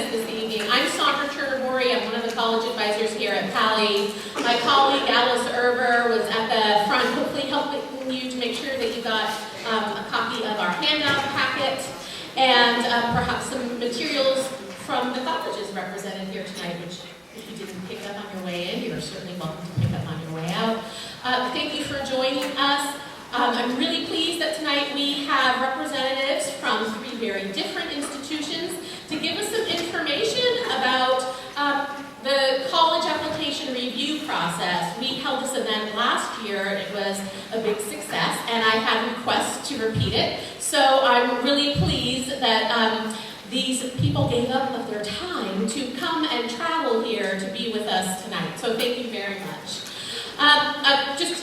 us this evening. I'm Sandra Chernobyri. I'm one of the college advisors here at Pali. My colleague Alice Erber was at the front, hopefully helping you to make sure that you got a copy of our handout packet and perhaps some materials from the colleges represented here tonight, which if you didn't pick up on your way in, you're certainly welcome to pick up on your way out. Thank you for joining us. I'm really pleased that tonight we have representatives from 3 very different institutions to give us some information about the college application review process. We held this event last year, and it was a big success, and I had requests to repeat it. So I'm really pleased that these people gave up of their time to come and travel here to be with us tonight. So thank you very much.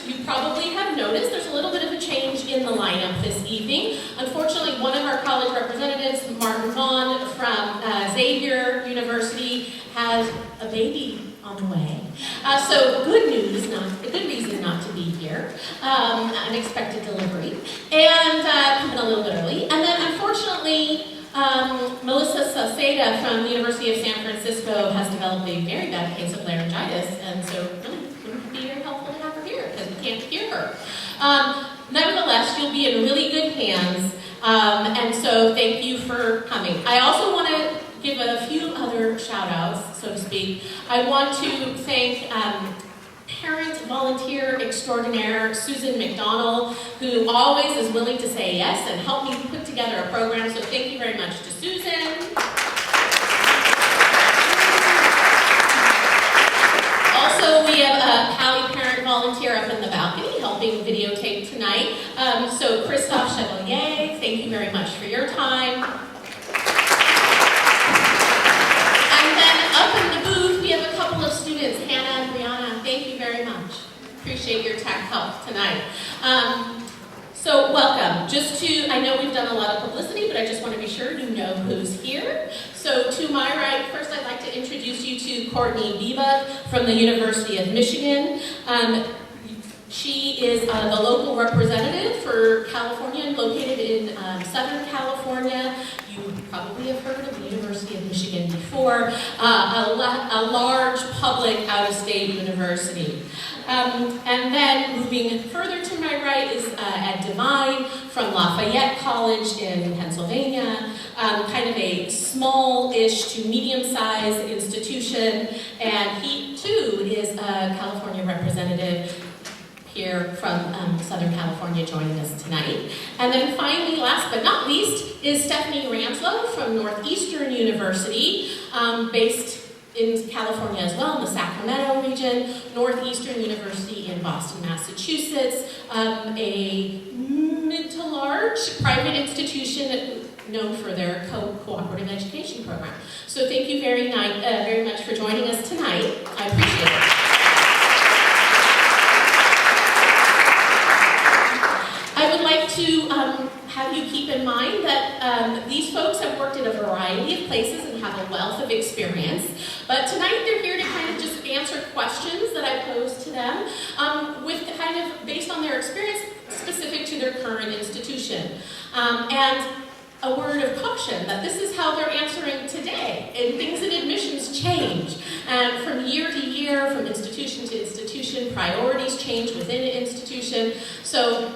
You probably have noticed there's a little bit of a change in the lineup this evening. Unfortunately, one of our college representatives, Martin Vaughn from Xavier University, has a baby on the way. So good news, a good reason not to be here. Unexpected delivery. And coming a little bit early. And then unfortunately, Melissa Sauceda from the University of San Francisco has developed a very bad case of laryngitis, and so really wouldn't be very helpful to have her here because we can't hear her. Nevertheless, you'll be in really good hands, and so thank you for coming. I also want to give a few other shout-outs, so to speak. I want to thank parent volunteer extraordinaire Susan McDonald, who always is willing to say yes and help me put together a program, so thank you very much to Susan. Also, we have a Pali parent volunteer up in the balcony helping videotape tonight. So Christophe Chevalier, thank you very much for your time. And then up in the booth, we have a couple of students, Hannah and Brianna. Thank you very much. Appreciate your tech help tonight. So welcome. I know we've done a lot of publicity, but I just want to be sure you know who's here. So to my right, first I'd like to introduce you to Courtney Biba from the University of Michigan. She is the local representative for California, located in Southern California. You probably have heard of the University of Michigan before, a large public out-of-state university. And then moving further to my right is Ed Devine from Lafayette College in Pennsylvania, kind of a small-ish to medium-sized institution, and he too is a California representative here from Southern California joining us tonight. And then finally, last but not least, is Stephanie Ranslow from Northeastern University, based in California as well, in the Sacramento region, Northeastern University in Boston, Massachusetts, a mid to large private institution known for their cooperative education program. So thank you very much for joining us tonight. I appreciate it. I would like to have you keep in mind that these folks have worked in a variety of places and have a wealth of experience, but tonight they're here to kind of just answer questions that I posed to them with kind of based on their experience specific to their current institution. And a word of caution that this is how they're answering today, and things in admissions change. And from year to year, from institution to institution, priorities change within an institution. So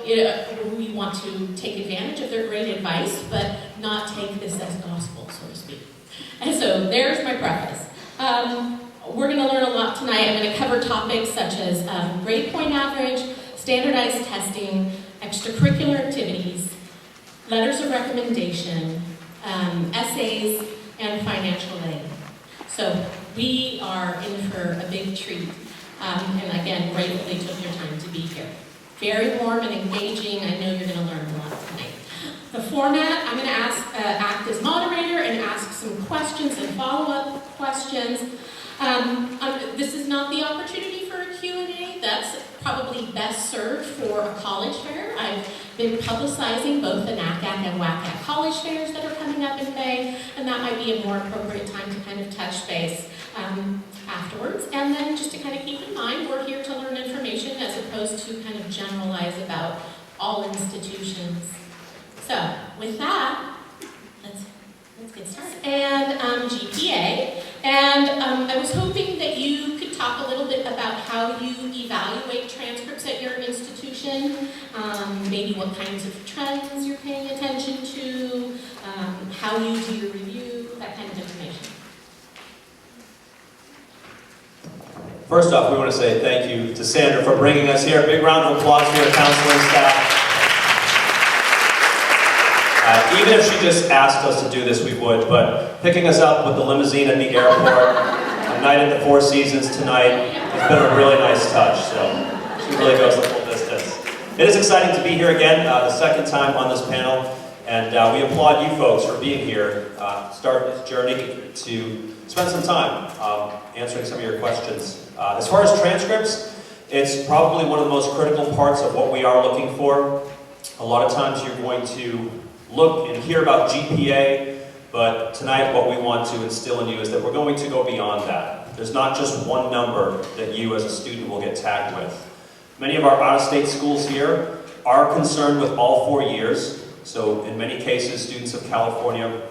we want to take advantage of their great advice, but not take this as gospel, so to speak. And so there's my preface. We're going to learn a lot tonight. I'm going to cover topics such as grade point average, standardized testing, extracurricular activities, letters of recommendation, essays, and financial aid. So we are in for a big treat. And again, gratefully took your time to be here. Very warm and engaging. I know you're going to learn a lot tonight. The format, I'm going to act as moderator and ask some questions and follow-up questions. This is not the opportunity for a Q&A. That's probably best served for a college fair. I've been publicizing both the NACAC and WACAC college fairs that are coming up in May, and that might be a more appropriate time to kind of touch base afterwards. And then just to kind of keep in mind, we're here to learn information as opposed to kind of generalize about all institutions. So with that, let's And GPA. And I was hoping that you could talk a little bit about how you evaluate transcripts at your institution, maybe what kinds of trends you're paying attention to, how you do your review, that kind of information. First off, we want to say thank you to Sandra for bringing us here. Big round of applause for your counseling staff. Even if she just asked us to do this, we would, but picking us up with the limousine at the airport, a night at the Four Seasons tonight, has been a really nice touch, so she really goes the full distance. It is exciting to be here again, the second time on this panel, and we applaud you folks for being here, start this journey to spend some time answering some of your questions. As far as transcripts, it's probably one of the most critical parts of what we are looking for. A lot of times you're going to look and hear about GPA, but tonight what we want to instill in you is that we're going to go beyond that. There's not just one number that you as a student will get tagged with. Many of our out-of-state schools here are concerned with all 4 years, so in many cases students of California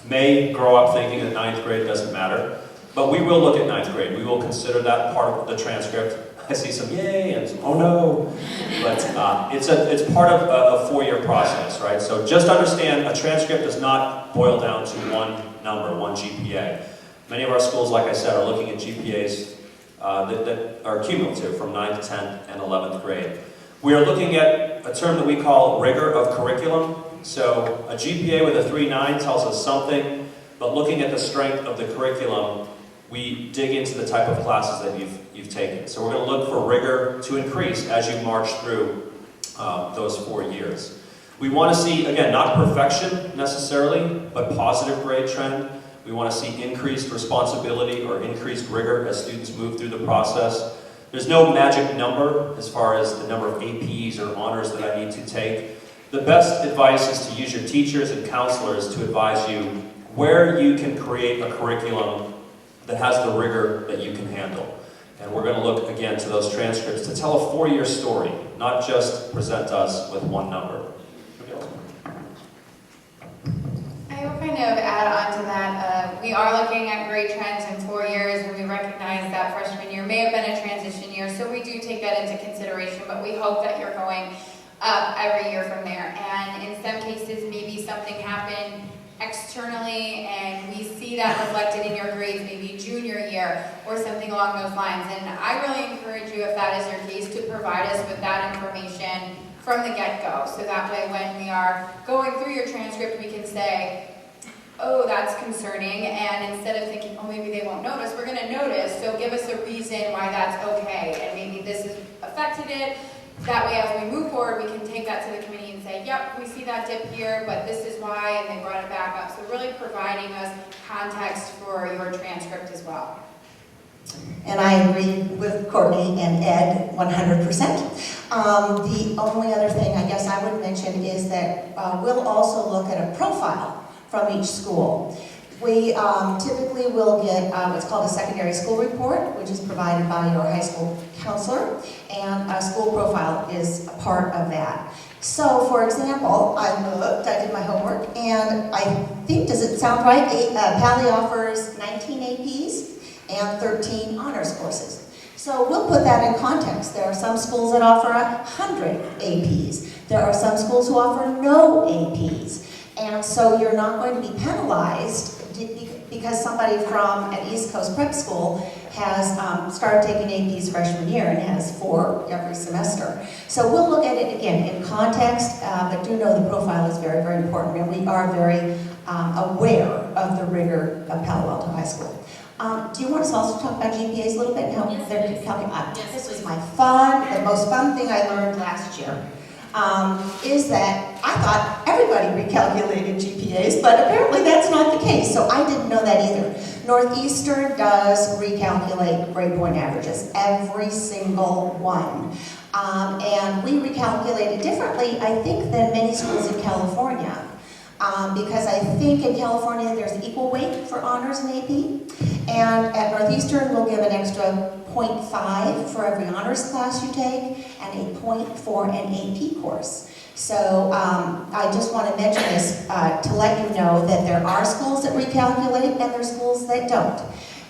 may grow up thinking that 9th grade doesn't matter, but we will look at 9th grade. We will consider that part of the transcript. I see some yay and some oh no, but it's part of a 4-year process, right? So just understand a transcript does not boil down to one number, one GPA. Many of our schools, like I said, are looking at GPAs that are cumulative from 9th, 10th, and 11th grade. We are looking at a term that we call rigor of curriculum. So a GPA with a 3.9 tells us something, but looking at the strength of the curriculum, we dig into the type of classes that you've taken. So we're going to look for rigor to increase as you march through those 4 years. We want to see, again, not perfection necessarily, but positive grade trend. We want to see increased responsibility or increased rigor as students move through the process. There's no magic number as far as the number of APs or honors that I need to take. The best advice is to use your teachers and counselors to advise you where you can create a curriculum that has the rigor that you can handle. And we're going to look again to those transcripts to tell a 4-year story, not just present us with one number. I will kind of add on to that. We are looking at grade trends in 4 years, and we recognize that freshman year may have been a transition year, so we do take that into consideration, but we hope that you're going up every year from there. And in some cases, maybe something happened externally, and we see that reflected in your grades maybe junior year or something along those lines. And I really encourage you, if that is your case, to provide us with that information from the get-go. So that way when we are going through your transcript, we can say, oh, that's concerning, and instead of thinking, oh, maybe they won't notice, we're going to notice, so give us a reason why that's okay, and maybe this has affected it. That way, as we move forward, we can take that to the committee and say, yep, we see that dip here, but this is why, and they brought it back up. So really providing us context for your transcript as well. And I agree with Courtney and Ed 100%. The only other thing I guess I would mention is that we'll also look at a profile from each school. We typically will get what's called a secondary school report, which is provided by your high school counselor, and a school profile is a part of that. So, for example, I did my homework, and I think, does it sound right? Pally offers 19 APs and 13 honors courses. So we'll put that in context. There are some schools that offer 100 APs. There are some schools who offer no APs. And so you're not going to be penalized because somebody from an East Coast prep school has started taking APs freshman year and has 4 every semester. So we'll look at it again in context, but do know the profile is very, very important, and we are very aware of the rigor of Palo Alto High School. Do you want us also to talk about GPAs a little bit? No, yes, they're calculating. This was the most fun thing I learned last year. Is that I thought everybody recalculated GPAs, but apparently that's not the case, so I didn't know that either. Northeastern does recalculate grade point averages, every single one. And we recalculate it differently, I think, than many schools in California. Because I think in California there's equal weight for honors and AP, and at Northeastern we'll give an extra 0.5 for every honors class you take, and a point for an AP course. So I just want to mention this to let you know that there are schools that recalculate and there are schools that don't.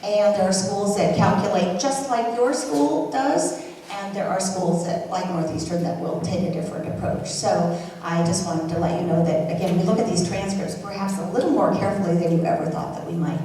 And there are schools that calculate just like your school does, and there are schools that, like Northeastern, that will take a different approach. So I just wanted to let you know that, again, we look at these transcripts perhaps a little more carefully than you ever thought that we might.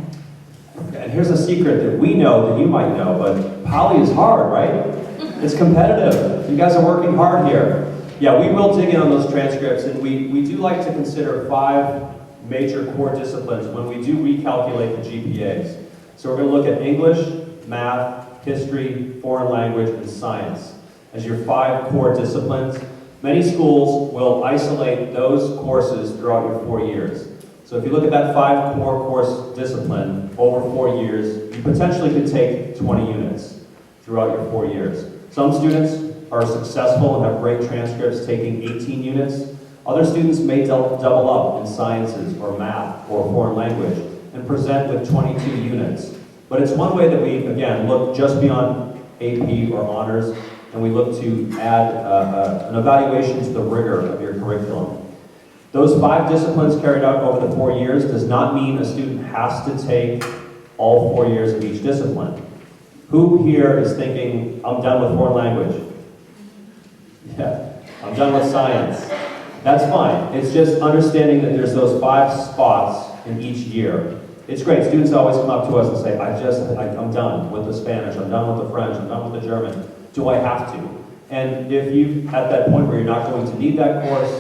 Okay, and here's a secret that we know that you might know, but poly is hard, right? It's competitive. You guys are working hard here. Yeah, we will dig in on those transcripts, and we do like to consider 5 major core disciplines when we do recalculate the GPAs. So we're going to look at English, math, history, foreign language, and science as your 5 core disciplines. Many schools will isolate those courses throughout your 4 years. So if you look at that 5 core course discipline over 4 years, you potentially could take 20 units throughout your 4 years. Some students are successful and have great transcripts taking 18 units. Other students may double up in sciences or math or foreign language and present with 22 units. But it's one way that we, again, look just beyond AP or honors, and we look to add an evaluation to the rigor of your curriculum. Those 5 disciplines carried out over the 4 years does not mean a student has to take all 4 years of each discipline. Who here is thinking, I'm done with foreign language? Yeah, I'm done with science. That's fine. It's just understanding that there's those 5 spots in each year. It's great. Students always come up to us and say, I'm done with the Spanish, I'm done with the French, I'm done with the German. Do I have to? And if you're at that point where you're not going to need that course,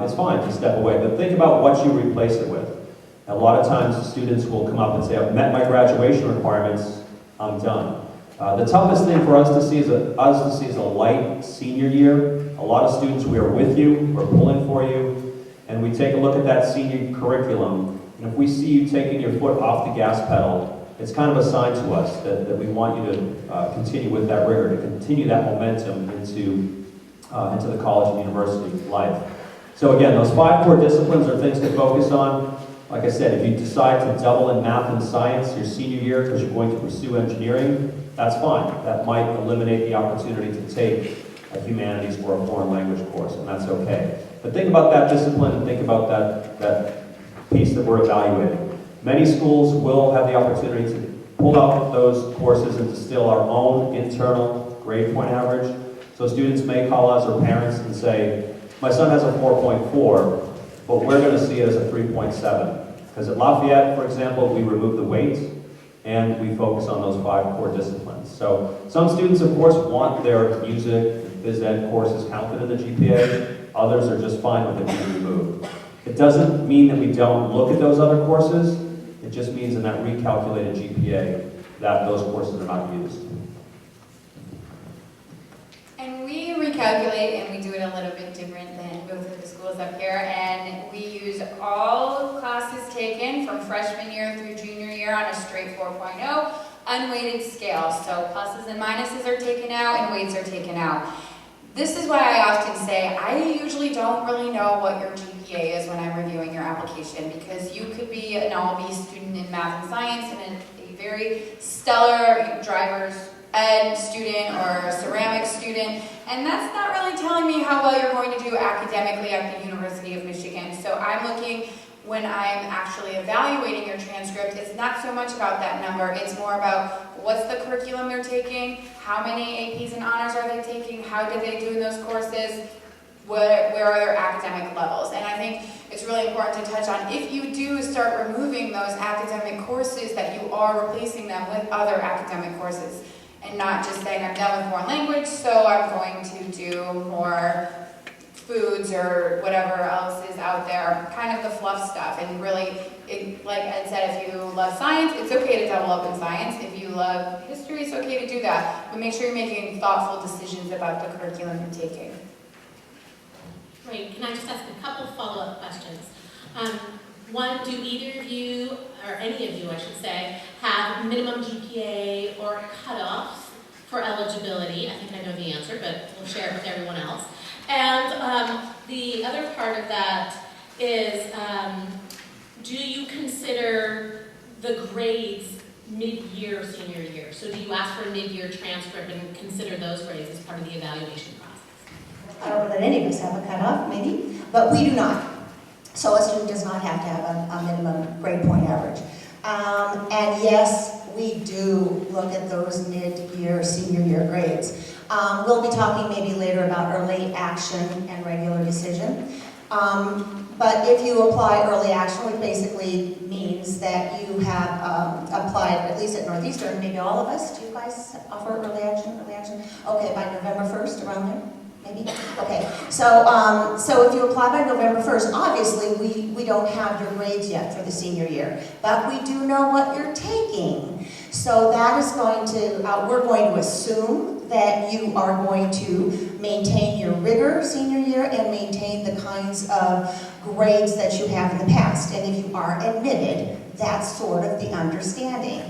it's fine to step away. But think about what you replace it with. A lot of times students will come up and say, I've met my graduation requirements, I'm done. The toughest thing for us to see is a light senior year. A lot of students, we are with you, we're pulling for you, and we take a look at that senior curriculum. And if we see you taking your foot off the gas pedal, it's kind of a sign to us that we want you to continue with that rigor, to continue that momentum into the college and university life. So again, those 5 core disciplines are things to focus on. Like I said, if you decide to double in math and science your senior year because you're going to pursue engineering, that's fine. That might eliminate the opportunity to take a humanities or a foreign language course, and that's okay. But think about that discipline and think about that piece that we're evaluating. Many schools will have the opportunity to pull out those courses and distill our own internal grade point average. So students may call us or parents and say, my son has a 4.4, but we're going to see it as a 3.7. Because at Lafayette, for example, we remove the weight and we focus on those 5 core disciplines. So some students, of course, want their music and phys ed courses counted in the GPA. Others are just fine with it being removed. It doesn't mean that we don't look at those other courses. It just means in that recalculated GPA that those courses are not used. And we recalculate, and we do it a little bit different than both of the schools up here, and we use all classes taken from freshman year through junior year on a straight 4.0 unweighted scale. So pluses and minuses are taken out and weights are taken out. This is why I often say I usually don't really know what your GPA is when I'm reviewing your application, because you could be an all-B student in math and science and a very stellar driver's ed student or a ceramics student, and that's not really telling me how well you're going to do academically at the University of Michigan. So I'm looking, when I'm actually evaluating your transcript, it's not so much about that number, it's more about what's the curriculum they're taking, how many APs and honors are they taking, how did they do in those courses, where are their academic levels. And I think it's really important to touch on, if you do start removing those academic courses, that you are replacing them with other academic courses, and not just saying I'm done with foreign language, so I'm going to do more foods or whatever else is out there, kind of the fluff stuff. And really, like Ed said, if you love science, it's okay to double up in science. If you love history, it's okay to do that. But make sure you're making thoughtful decisions about the curriculum you're taking. Great. Can I just ask a couple follow-up questions? One, do either of you, or any of you I should say, have minimum GPA or cutoffs for eligibility? I think I know the answer, but we'll share it with everyone else. And the other part of that is, do you consider the grades mid-year, senior year? So do you ask for a mid-year transcript and consider those grades as part of the evaluation process? I don't know that any of us have a cutoff, maybe, but we do not. So a student does not have to have a minimum grade point average. And yes, we do look at those mid-year, senior year grades. We'll be talking maybe later about early action and regular decision. But if you apply early action, which basically means that you have applied, at least at Northeastern, maybe all of us, do you guys offer early action? Okay, by November 1st, around there? Maybe? Okay, so if you apply by November 1st, obviously we don't have your grades yet for the senior year, but we do know what you're taking. So that is going to, we're going to assume that you are going to maintain your rigor senior year and maintain the kinds of grades that you have in the past. And if you are admitted, that's sort of the understanding.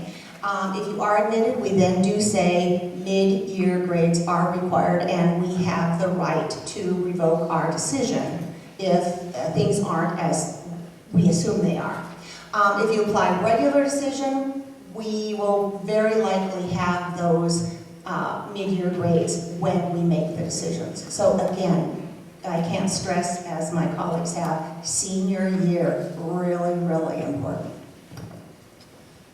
If you are admitted, we then do say mid-year grades are required and we have the right to revoke our decision if things aren't as we assume they are. If you apply regular decision, we will very likely have those mid-year grades when we make the decisions. So again, I can't stress, as my colleagues have, senior year, really, really important.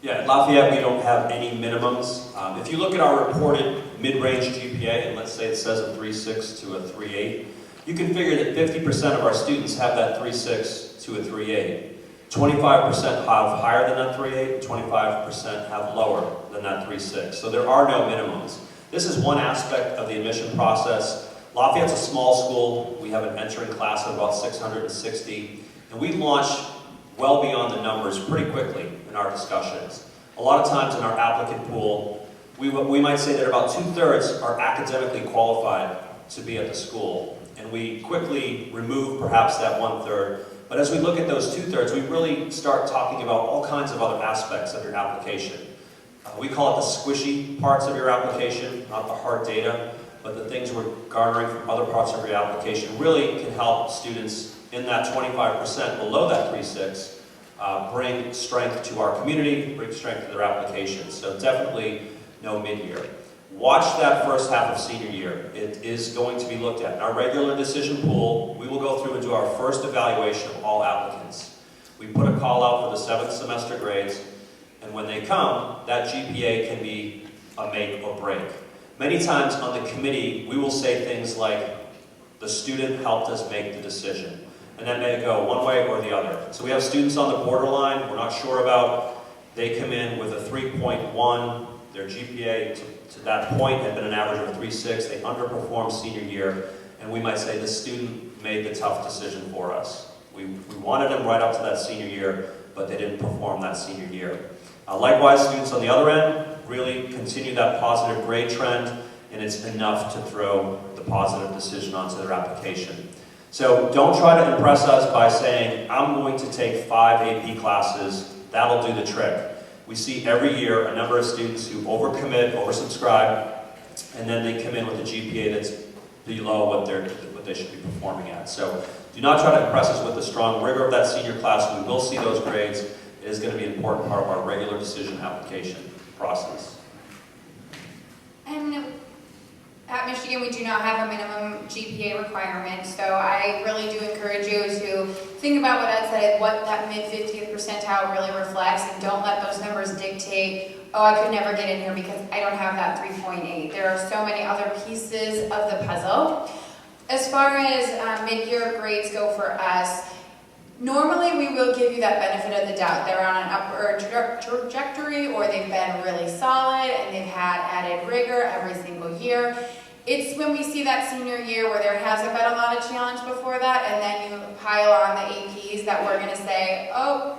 Yeah, at Lafayette we don't have any minimums. If you look at our reported mid-range GPA, and let's say it says a 3.6 to a 3.8, you can figure that 50% of our students have that 3.6 to a 3.8. 25% have higher than that 3.8, 25% have lower than that 3.6. So there are no minimums. This is one aspect of the admission process. Lafayette's a small school. We have an entering class of about 660, and we launch well beyond the numbers pretty quickly in our discussions. A lot of times in our applicant pool, we might say that about 2/3 are academically qualified to be at the school, and we quickly remove perhaps that 1/3. But as we look at those 2/3, we really start talking about all kinds of other aspects of your application. We call it the squishy parts of your application, not the hard data, but the things we're garnering from other parts of your application really can help students in that 25% below that 3.6 bring strength to our community, bring strength to their applications. So definitely no mid-year. Watch that first half of senior year. It is going to be looked at. In our regular decision pool, we will go through and do our first evaluation of all applicants. We put a call out for the 7th semester grades, and when they come, that GPA can be a make or break. Many times on the committee, we will say things like, the student helped us make the decision. And that may go one way or the other. So we have students on the borderline we're not sure about. They come in with a 3.1. Their GPA to that point had been an average of 3.6. They underperformed senior year. And we might say the student made the tough decision for us. We wanted them right up to that senior year, but they didn't perform that senior year. Likewise, students on the other end really continue that positive grade trend, and it's enough to throw the positive decision onto their application. So don't try to impress us by saying, I'm going to take 5 AP classes, that'll do the trick. We see every year a number of students who overcommit, oversubscribe, and then they come in with a GPA that's below what they should be performing at. So do not try to impress us with the strong rigor of that senior class. We will see those grades. It is going to be an important part of our regular decision application process. And at Michigan, we do not have a minimum GPA requirement, so I really do encourage you to think about what Ed said, what that mid-50th percentile really reflects, and don't let those numbers dictate, oh, I could never get in here because I don't have that 3.8. There are so many other pieces of the puzzle. As far as mid-year grades go for us, normally we will give you that benefit of the doubt. They're on an upward trajectory, or they've been really solid and they've had added rigor every single year. It's when we see that senior year where there hasn't been a lot of challenge before that, and then you pile on the APs, that we're going to say, oh,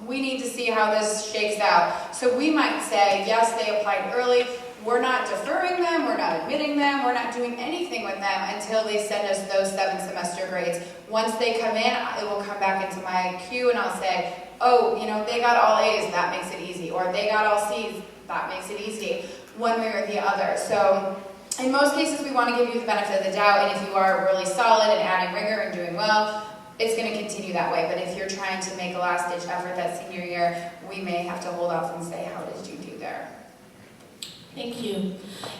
we need to see how this shakes out. So we might say, yes, they applied early. We're not deferring them, we're not admitting them, we're not doing anything with them until they send us those 7th semester grades. Once they come in, it will come back into my queue and I'll say, oh, you know, they got all A's, that makes it easy. Or they got all C's, that makes it easy, one way or the other. So in most cases, we want to give you the benefit of the doubt, and if you are really solid and adding rigor and doing well, it's going to continue that way. But if you're trying to make a last-ditch effort that senior year, we may have to hold off and say, how did you do there? Thank you.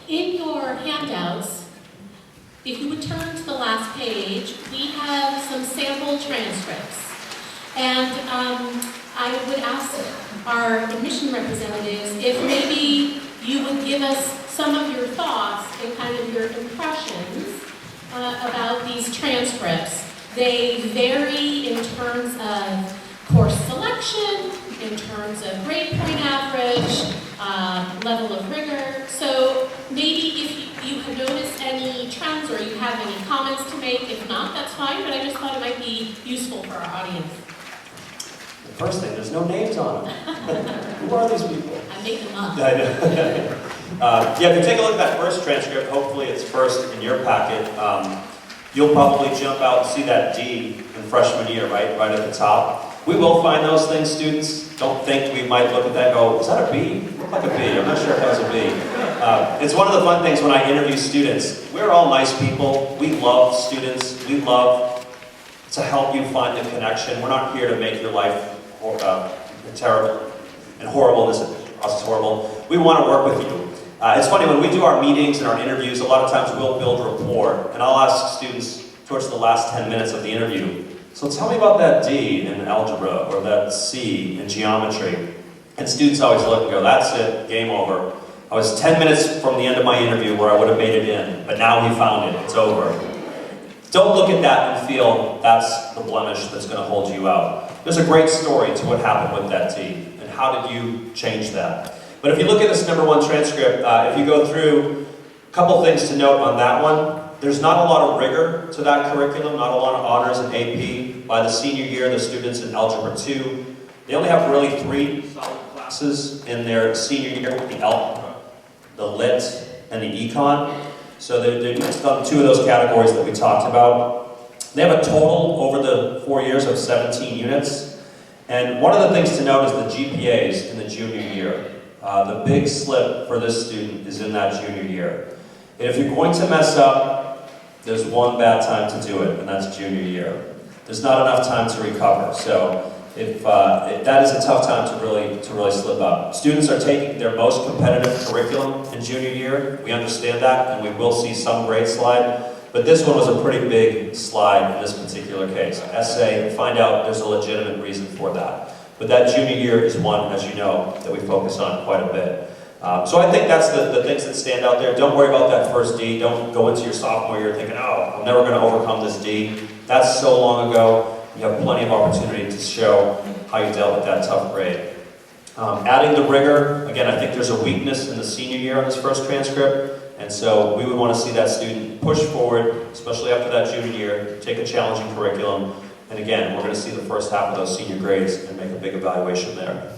In your handouts, if you would turn to the last page, we have some sample transcripts. And I would ask our admission representatives if maybe you would give us some of your thoughts and kind of your impressions about these transcripts. They vary in terms of course selection, in terms of grade point average, level of rigor. So maybe if you have noticed any trends or you have any comments to make, if not, that's fine, but I just thought it might be useful for our audience. The first thing, there's no names on them. Who are these people? I made them up. I know. Yeah, if you take a look at that first transcript, hopefully it's first in your packet, you'll probably jump out and see that D in freshman year, right at the top. We will find those things, students. Don't think we might look at that and go, is that a B? It looked like a B. I'm not sure if that was a B. It's one of the fun things when I interview students. We're all nice people. We love students. We love to help you find the connection. We're not here to make your life terrible and horrible. This process is horrible. We want to work with you. It's funny, when we do our meetings and our interviews, a lot of times we'll build rapport, and I'll ask students towards the last 10 minutes of the interview, so tell me about that D in algebra, or that C in geometry. And students always look and go, that's it, game over. I was 10 minutes from the end of my interview where I would have made it in, but now he found it, it's over. Don't look at that and feel that's the blemish that's going to hold you out. There's a great story to what happened with that D, and how did you change that? But if you look at this number 1 transcript, if you go through, a couple things to note on that one. There's not a lot of rigor to that curriculum, not a lot of honors and AP. By the senior year, the students in Algebra 2, they only have really 3 solid classes in their senior year, the Algebra, the Lit, and the Econ. So they're just on 2 of those categories that we talked about. They have a total over the 4 years of 17 units. And one of the things to note is the GPAs in the junior year. The big slip for this student is in that junior year. And if you're going to mess up, there's one bad time to do it, and that's junior year. There's not enough time to recover. So if that is a tough time to really slip up. Students are taking their most competitive curriculum in junior year. We understand that, and we will see some grade slide. But this one was a pretty big slide in this particular case. Essay, find out there's a legitimate reason for that. But that junior year is one, as you know, that we focus on quite a bit. So I think that's the things that stand out there. Don't worry about that first D. Don't go into your sophomore year thinking, oh, I'm never going to overcome this D. That's so long ago. You have plenty of opportunity to show how you dealt with that tough grade. Adding the rigor, again, I think there's a weakness in the senior year on this first transcript, and so we would want to see that student push forward, especially after that junior year, take a challenging curriculum, and again, we're going to see the first half of those senior grades and make a big evaluation there.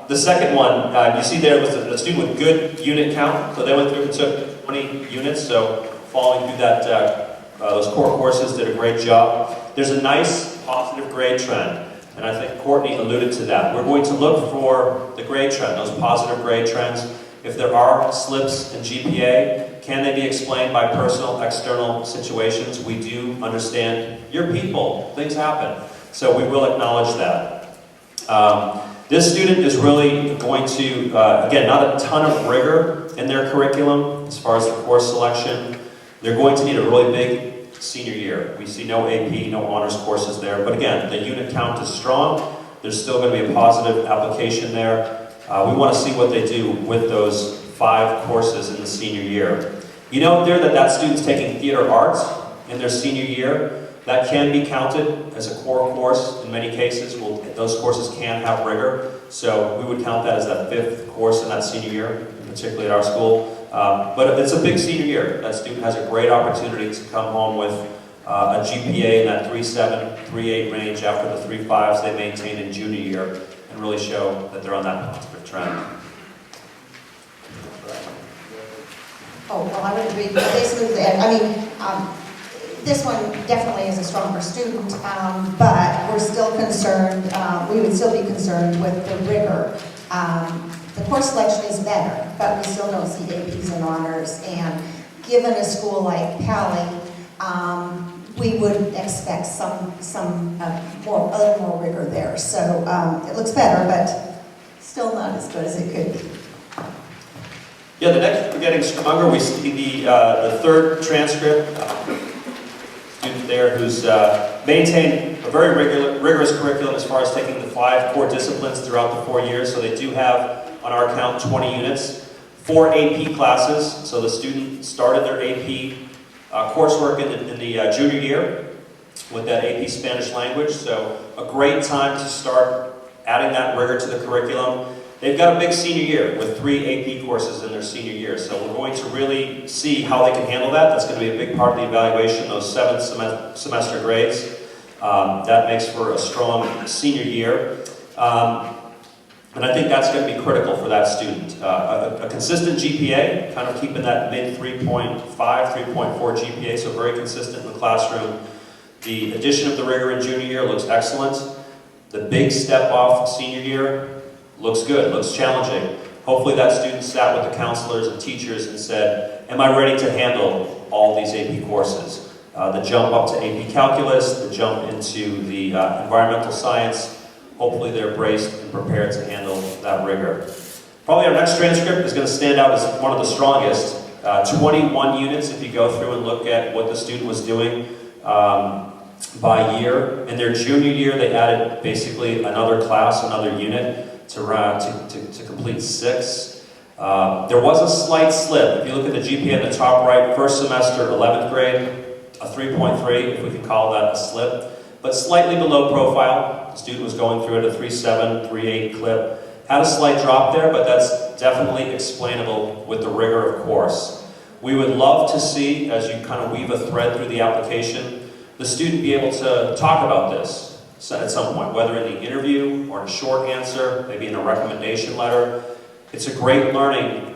The second one, you see there was a student with good unit count, so they went through and took 20 units, so following through that, those core courses did a great job. There's a nice positive grade trend, and I think Courtney alluded to that. We're going to look for the grade trend, those positive grade trends. If there are slips in GPA, can they be explained by personal, external situations? We do understand you're people, things happen, so we will acknowledge that. This student is really going to, again, not a ton of rigor in their curriculum as far as the course selection. They're going to need a really big senior year. We see no AP, no honors courses there, but again, the unit count is strong. There's still going to be a positive application there. We want to see what they do with those 5 courses in the senior year. You note there that that student's taking theater arts in their senior year. That can be counted as a core course in many cases. Those courses can have rigor, so we would count that as that 5th course in that senior year, particularly at our school. But it's a big senior year. That student has a great opportunity to come home with a GPA in that 3.7, 3.8 range after the 3.5s they maintained in junior year and really show that they're on that positive trend. Oh, well, I would agree. Basically, this one definitely is a stronger student, but we're still concerned, we would still be concerned with the rigor. The course selection is better, but we still don't see APs and honors, and given a school like Pali, we would expect a little more rigor there. So it looks better, but Still not as good as it could be. Yeah, the next, we're getting stronger. We see the third transcript student there who's maintained a very rigorous curriculum as far as taking the 5 core disciplines throughout the 4 years. So they do have, on our count, 20 units, 4 AP classes. So the student started their AP coursework in the junior year with that AP Spanish language. So a great time to start adding that rigor to the curriculum. They've got a big senior year with 3 AP courses in their senior year. So we're going to really see how they can handle that. That's going to be a big part of the evaluation, those 7 semester grades. That makes for a strong senior year. And I think that's going to be critical for that student. A consistent GPA, kind of keeping that mid 3.5, 3.4 GPA, so very consistent in the classroom. The addition of the rigor in junior year looks excellent. The big step off senior year looks good, looks challenging. Hopefully that student sat with the counselors and teachers and said, am I ready to handle all these AP courses? The jump up to AP Calculus, the jump into the environmental science, hopefully they're braced and prepared to handle that rigor. Probably our next transcript is going to stand out as one of the strongest. 21 units if you go through and look at what the student was doing by year. In their junior year, they added basically another class, another unit to complete 6. There was a slight slip. If you look at the GPA in the top right, first semester, 11th grade, a 3.3, if we can call that a slip, but slightly below profile. The student was going through at a 3.7, 3.8 clip. Had a slight drop there, but that's definitely explainable with the rigor, of course. We would love to see, as you kind of weave a thread through the application, the student be able to talk about this at some point, whether in the interview or in a short answer, maybe in a recommendation letter. It's a great learning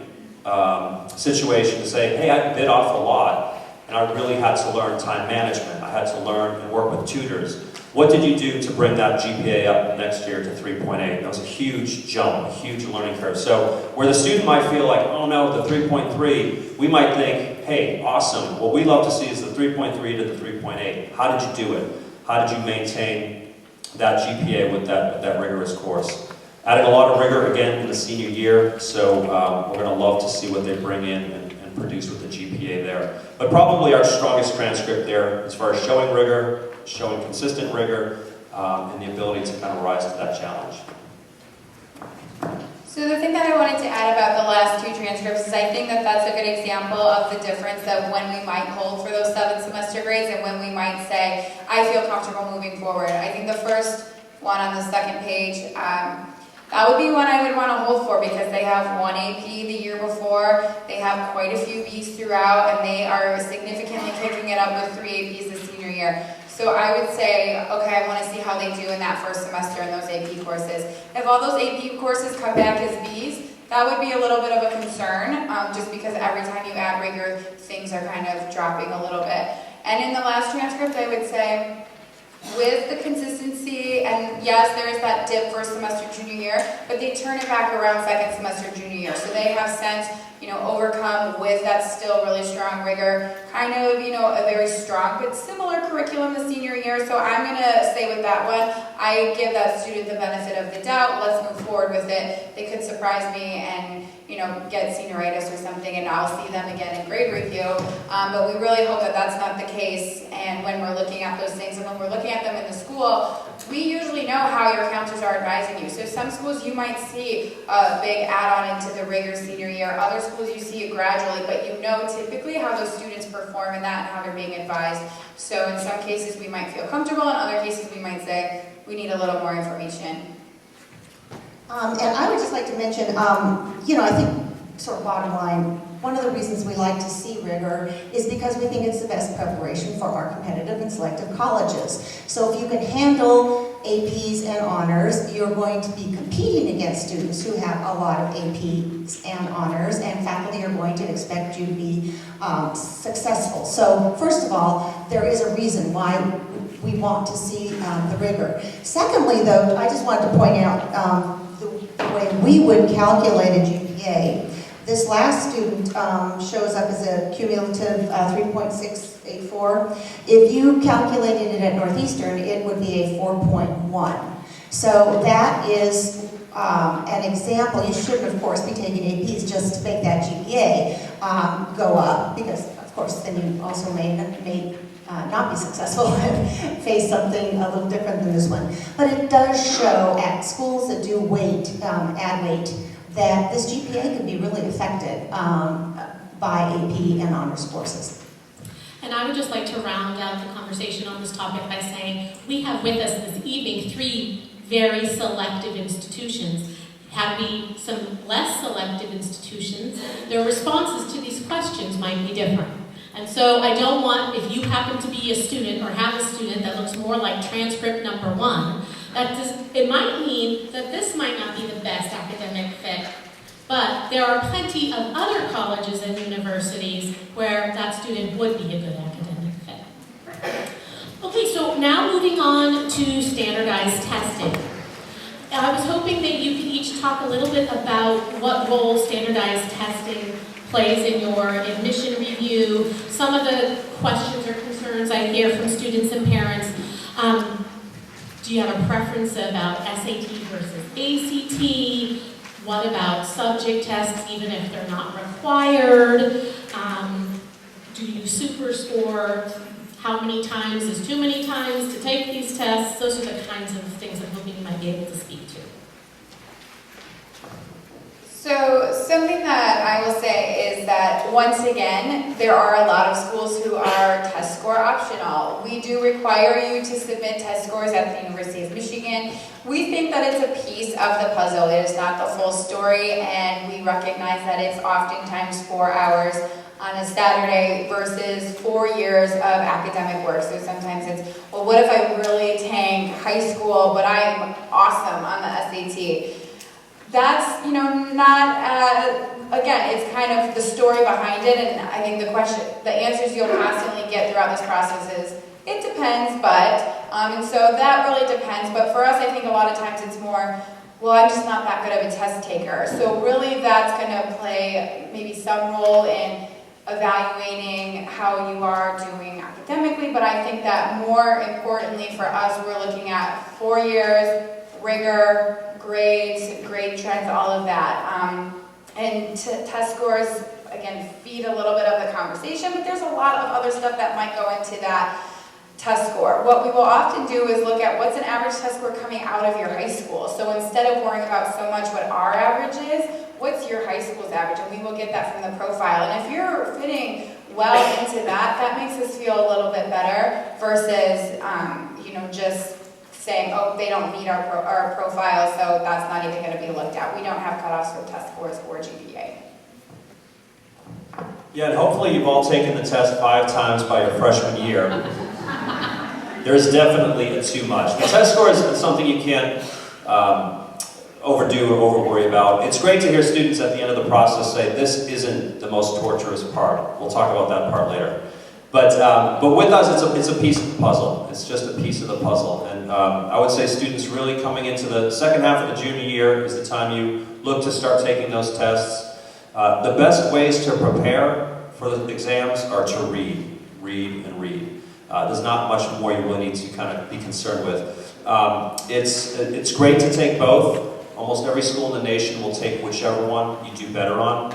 situation to say, hey, I bit off a lot, and I really had to learn time management. I had to learn and work with tutors. What did you do to bring that GPA up next year to 3.8? That was a huge jump, a huge learning curve. So where the student might feel like, oh no, the 3.3, we might think, hey, awesome. What we love to see is the 3.3 to the 3.8. How did you do it? How did you maintain that GPA with that rigorous course? Adding a lot of rigor again in the senior year, so we're going to love to see what they bring in and produce with the GPA there. But probably our strongest transcript there as far as showing rigor, showing consistent rigor, and the ability to kind of rise to that challenge. So the thing that I wanted to add about the last 2 transcripts is I think that that's a good example of the difference of when we might hold for those 7 semester grades and when we might say, I feel comfortable moving forward. I think the first one on the second page, that would be one I would want to hold for because they have 1 AP the year before, they have quite a few Bs throughout, and they are significantly kicking it up with 3 APs the senior year. So I would say, okay, I want to see how they do in that first semester in those AP courses. If all those AP courses come back as Bs, that would be a little bit of a concern, just because every time you add rigor, things are kind of dropping a little bit. And in the last transcript, I would say, with the consistency, and yes, there is that dip first semester junior year, but they turn it back around second semester junior year. So they have since, overcome with that still really strong rigor, kind of, a very strong but similar curriculum the senior year. So I'm going to say with that one, I give that student the benefit of the doubt. Let's move forward with it. They could surprise me and get senioritis or something, and I'll see them again in grade review. But we really hope that that's not the case. And when we're looking at those things and when we're looking at them in the school, we usually know how your counselors are advising you. So some schools you might see a big add-on into the rigor senior year. Other schools you see it gradually, but you know typically how those students perform in that and how they're being advised. So in some cases we might feel comfortable, in other cases we might say we need a little more information. And I would just like to mention, I think sort of bottom line, one of the reasons we like to see rigor is because we think it's the best preparation for our competitive and selective colleges. So if you can handle APs and honors, you're going to be competing against students who have a lot of APs and honors, and faculty are going to expect you to be successful. So first of all, there is a reason why we want to see the rigor. Secondly, though, I just wanted to point out the way we would calculate a GPA. This last student shows up as a cumulative 3.684. If you calculated it at Northeastern, it would be a 4.1. So that is an example. You shouldn't, of course, be taking APs just to make that GPA go up, because, of course, then you also may not be successful and face something a little different than this one. But it does show at schools that do add weight, that this GPA can be really affected by AP and honors courses. And I would just like to round out the conversation on this topic by saying we have with us this evening 3 very selective institutions. Had we some less selective institutions, their responses to these questions might be different. And so I don't want, if you happen to be a student or have a student that looks more like transcript number 1, it might mean that this might not be the best academic fit. But there are plenty of other colleges and universities where that student would be a good academic fit. Okay, so now moving on to standardized testing. I was hoping that you could each talk a little bit about what role standardized testing plays in your admission review, some of the questions or concerns I hear from students and parents. Do you have a preference about SAT versus ACT? What about subject tests, even if they're not required? Do you superscore? How many times is too many times to take these tests? Those are the kinds of things I'm hoping you might be able to speak to. So something that I will say is that, once again, there are a lot of schools who are test score optional. We do require you to submit test scores at the University of Michigan. We think that it's a piece of the puzzle. It is not the full story, and we recognize that it's oftentimes 4 hours on a Saturday versus 4 years of academic work. So sometimes it's, well, what if I really tank high school, but I'm awesome on the SAT? That's, not, again, it's kind of the story behind it, and I think the answers you'll constantly get throughout this process is, it depends, but, and so that really depends, but for us, I think a lot of times it's more, well, I'm just not that good of a test taker. So really that's going to play maybe some role in evaluating how you are doing academically, but I think that more importantly for us, we're looking at 4 years, rigor, grades, grade trends, all of that. And test scores, again, feed a little bit of the conversation, but there's a lot of other stuff that might go into that test score. What we will often do is look at what's an average test score coming out of your high school. So instead of worrying about so much what our average is, what's your high school's average? And we will get that from the profile. And if you're fitting well into that, that makes us feel a little bit better versus, just saying, oh, they don't meet our profile, so that's not even going to be looked at. We don't have cutoffs for test scores or GPA. Yeah, and hopefully you've all taken the test 5 times by your freshman year. There's definitely too much. The test score is something you can't overdo or over-worry about. It's great to hear students at the end of the process say, this isn't the most torturous part. We'll talk about that part later. But with us, it's a piece of the puzzle. It's just a piece of the puzzle. And I would say students really coming into the second half of the junior year is the time you look to start taking those tests. The best ways to prepare for the exams are to read, and read. There's not much more you really need to kind of be concerned with. It's great to take both. Almost every school in the nation will take whichever one you do better on.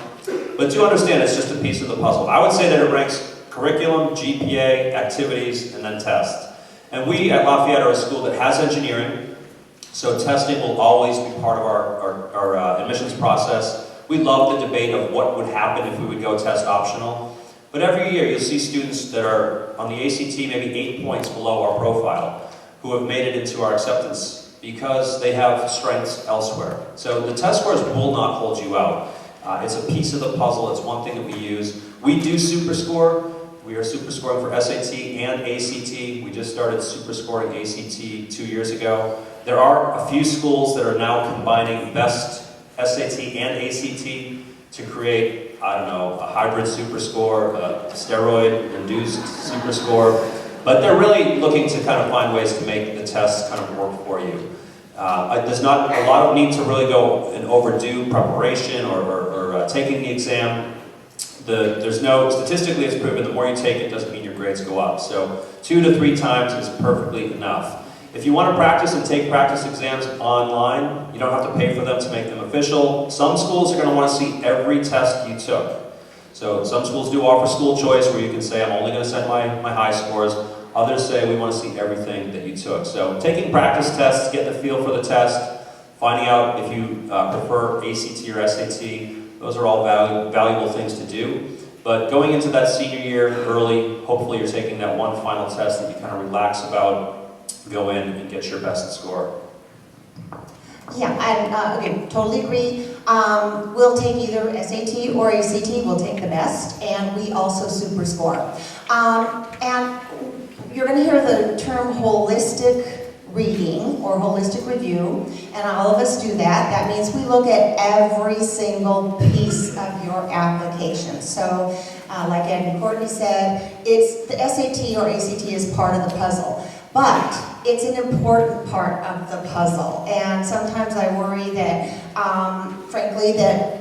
But do understand it's just a piece of the puzzle. I would say that it ranks curriculum, GPA, activities, and then tests. And we at Lafayette are a school that has engineering, so testing will always be part of our admissions process. We love the debate of what would happen if we would go test optional. But every year you'll see students that are on the ACT maybe 8 points below our profile who have made it into our acceptance because they have strengths elsewhere. So the test scores will not hold you out. It's a piece of the puzzle. It's one thing that we use. We do superscore. We are superscoring for SAT and ACT. We just started superscoring ACT 2 years ago. There are a few schools that are now combining best SAT and ACT to create, a hybrid superscore, a steroid-induced superscore. But they're really looking to kind of find ways to make the tests kind of work for you. There's not a lot of need to really go and overdo preparation or taking the exam. Statistically it's proven the more you take it doesn't mean your grades go up. So 2 to 3 times is perfectly enough. If you want to practice and take practice exams online, you don't have to pay for them to make them official. Some schools are going to want to see every test you took. So some schools do offer school choice where you can say, I'm only going to send my high scores. Others say, we want to see everything that you took. So taking practice tests, getting the feel for the test, finding out if you prefer ACT or SAT, those are all valuable things to do. But going into that senior year early, hopefully you're taking that one final test that you kind of relax about, go in and get your best score. Yeah, and okay, totally agree. We'll take either SAT or ACT, we'll take the best, and we also super score. And you're going to hear the term holistic reading or holistic review, and all of us do that. That means we look at every single piece of your application. So, like Ed and Courtney said, it's the SAT or ACT is part of the puzzle. But it's an important part of the puzzle, and sometimes I worry that, frankly, that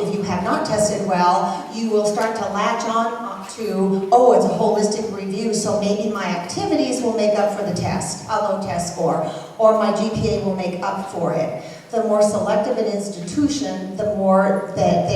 if you have not tested well, you will start to latch on to, oh, it's a holistic review, so maybe my activities will make up for the test, a low test score, or my GPA will make up for it. The more selective an institution, the more that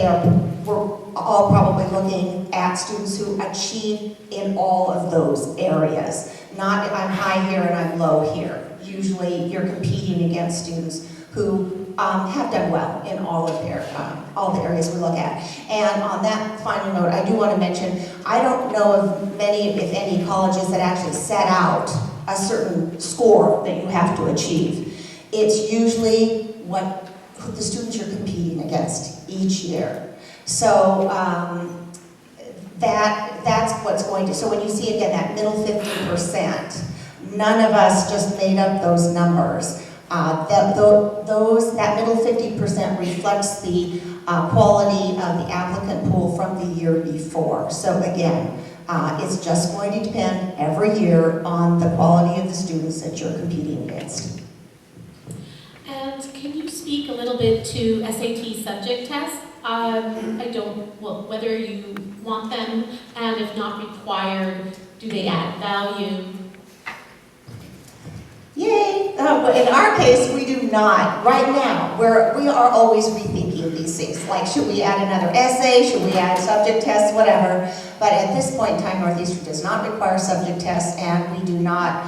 we're all probably looking at students who achieve in all of those areas. Not I'm high here and I'm low here. Usually you're competing against students who have done well in all the areas we look at. And on that final note, I do want to mention, I don't know of many, if any, colleges that actually set out a certain score that you have to achieve. It's usually what the students you're competing against each year. So that's what's going to, so when you see again that middle 50%, none of us just made up those numbers. That middle 50% reflects the quality of the applicant pool from the year before. So again, it's just going to depend every year on the quality of the students that you're competing against. And can you speak a little bit to SAT subject tests? Whether you want them, and if not required, do they add value? Yay! In our case, we do not. Right now, we are always rethinking these things. Like, should we add another essay? Should we add subject tests? Whatever. But at this point in time, Northeastern does not require subject tests, and we do not.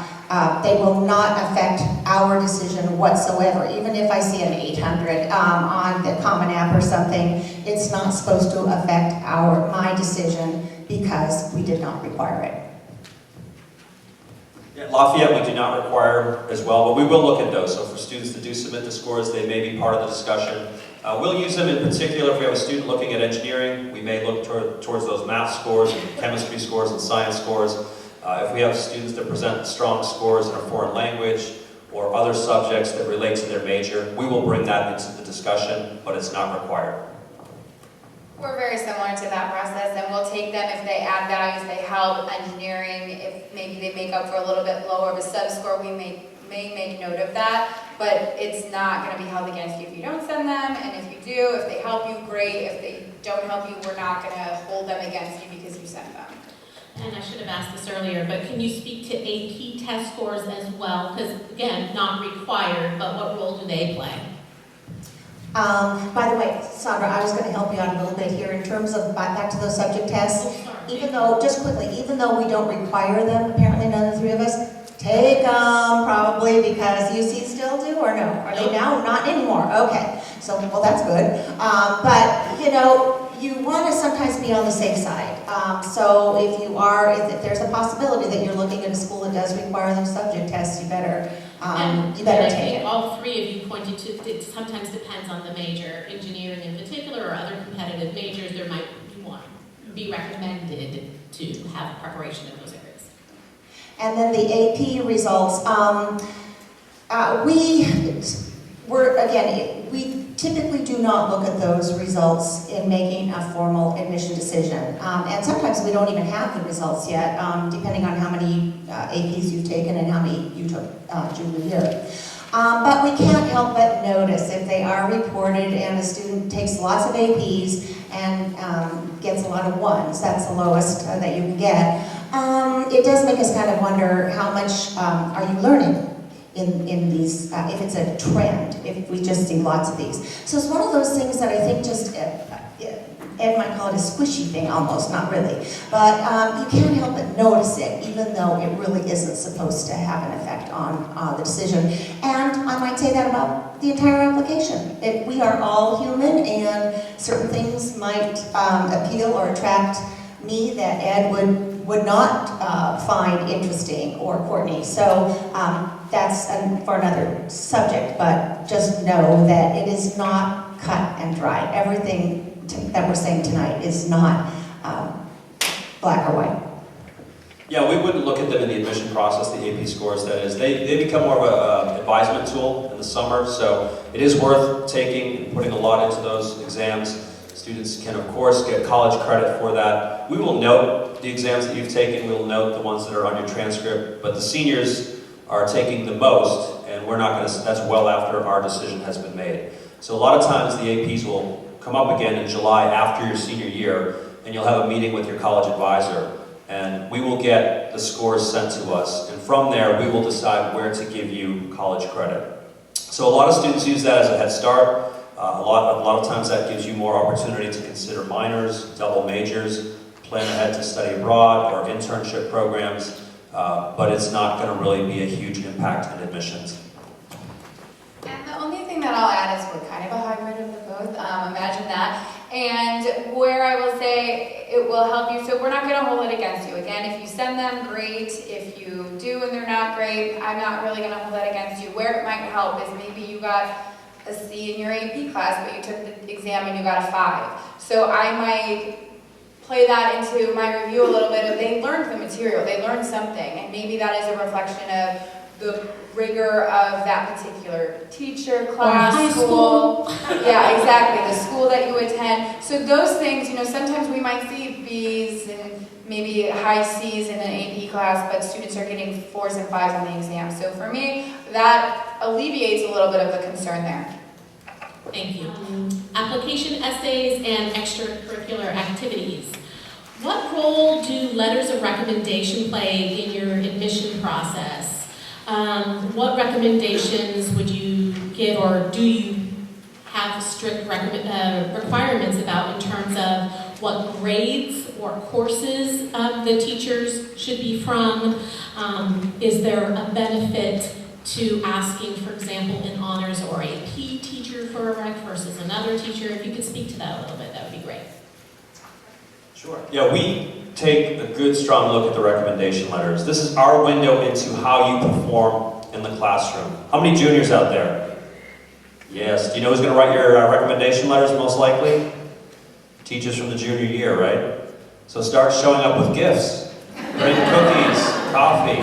They will not affect our decision whatsoever. Even if I see an 800 on the Common App or something, it's not supposed to affect my decision because we did not require it. At Lafayette, we do not require as well, but we will look at those. So for students that do submit the scores, they may be part of the discussion. We'll use them in particular if we have a student looking at engineering. We may look towards those math scores, and chemistry scores, and science scores. If we have students that present strong scores in a foreign language or other subjects that relate to their major, we will bring that into the discussion, but it's not required. We're very similar to that process, and we'll take them if they add values, they help engineering, if maybe they make up for a little bit lower of a sub-score, we may make note of that, but it's not going to be held against you if you don't send them, and if you do, if they help you, great. If they don't help you, we're not going to hold them against you because you sent them. And I should have asked this earlier, but can you speak to AP test scores as well? Because again, not required, but what role do they play? By the way, Sandra, I was going to help you out a little bit here in terms of back to those subject tests. Even though we don't require them, apparently none of the three of us, take them probably because UC still do or no? Are they now? Not anymore. Okay. So, well, that's good. But, you know, you want to sometimes be on the safe side. So if there's a possibility that you're looking at a school that does require those subject tests, you better take it. All three of you pointed to, it sometimes depends on the major, engineering in particular, or other competitive majors, there might be recommended to have preparation in those areas. And then the AP results, we typically do not look at those results in making a formal admission decision. And sometimes we don't even have the results yet, depending on how many APs you've taken and how many you took junior year. But we can't help but notice if they are reported and the student takes lots of APs and gets a lot of ones, that's the lowest that you can get. It does make us kind of wonder how much are you learning in these, if it's a trend, if we just see lots of these. So it's one of those things that I think just, Ed might call it a squishy thing almost, not really. But you can't help but notice it, even though it really isn't supposed to have an effect on the decision. And I might say that about the entire application. We are all human, and certain things might appeal or attract me that Ed would not find interesting, or Courtney. So that's for another subject, but just know that it is not cut and dry. Everything that we're saying tonight is not black or white. Yeah, we wouldn't look at them in the admission process, the AP scores, that is. They become more of an advisement tool in the summer, so it is worth taking and putting a lot into those exams. Students can, of course, get college credit for that. We will note the exams that you've taken, we will note the ones that are on your transcript, but the seniors are taking the most, and we're not going to, that's well after our decision has been made. So a lot of times the APs will come up again in July after your senior year, and you'll have a meeting with your college advisor, and we will get the scores sent to us, and from there we will decide where to give you college credit. So a lot of students use that as a head start. A lot of times that gives you more opportunity to consider minors, double majors, plan ahead to study abroad or internship programs, but it's not going to really be a huge impact in admissions. And the only thing that I'll add is we're kind of a hybrid of the both, imagine that. And where I will say it will help you, so we're not going to hold it against you. Again, if you send them, great. If you do and they're not great, I'm not really going to hold that against you. Where it might help is maybe you got a C in your AP class, but you took the exam and you got a 5. So I might play that into my review a little bit of they learned the material, they learned something, and maybe that is a reflection of the rigor of that particular teacher, class, school. Yeah, exactly, the school that you attend. So those things, you know, sometimes we might see B's and maybe high C's in an AP class, but students are getting 4s and 5s on the exam. So for me, that alleviates a little bit of the concern there. Thank you. Application essays and extracurricular activities. What role do letters of recommendation play in your admission process? What recommendations would you give, or do you have strict requirements about in terms of what grades or courses the teachers should be from? Is there a benefit to asking, for example, an honors or AP teacher for a rec versus another teacher? If you could speak to that a little bit, that would be great. Sure. Yeah, we take a good, strong look at the recommendation letters. This is our window into how you perform in the classroom. How many juniors out there? Yes. Do you know who's going to write your recommendation letters most likely? Teachers from the junior year, right? So start showing up with gifts. Bring cookies, coffee.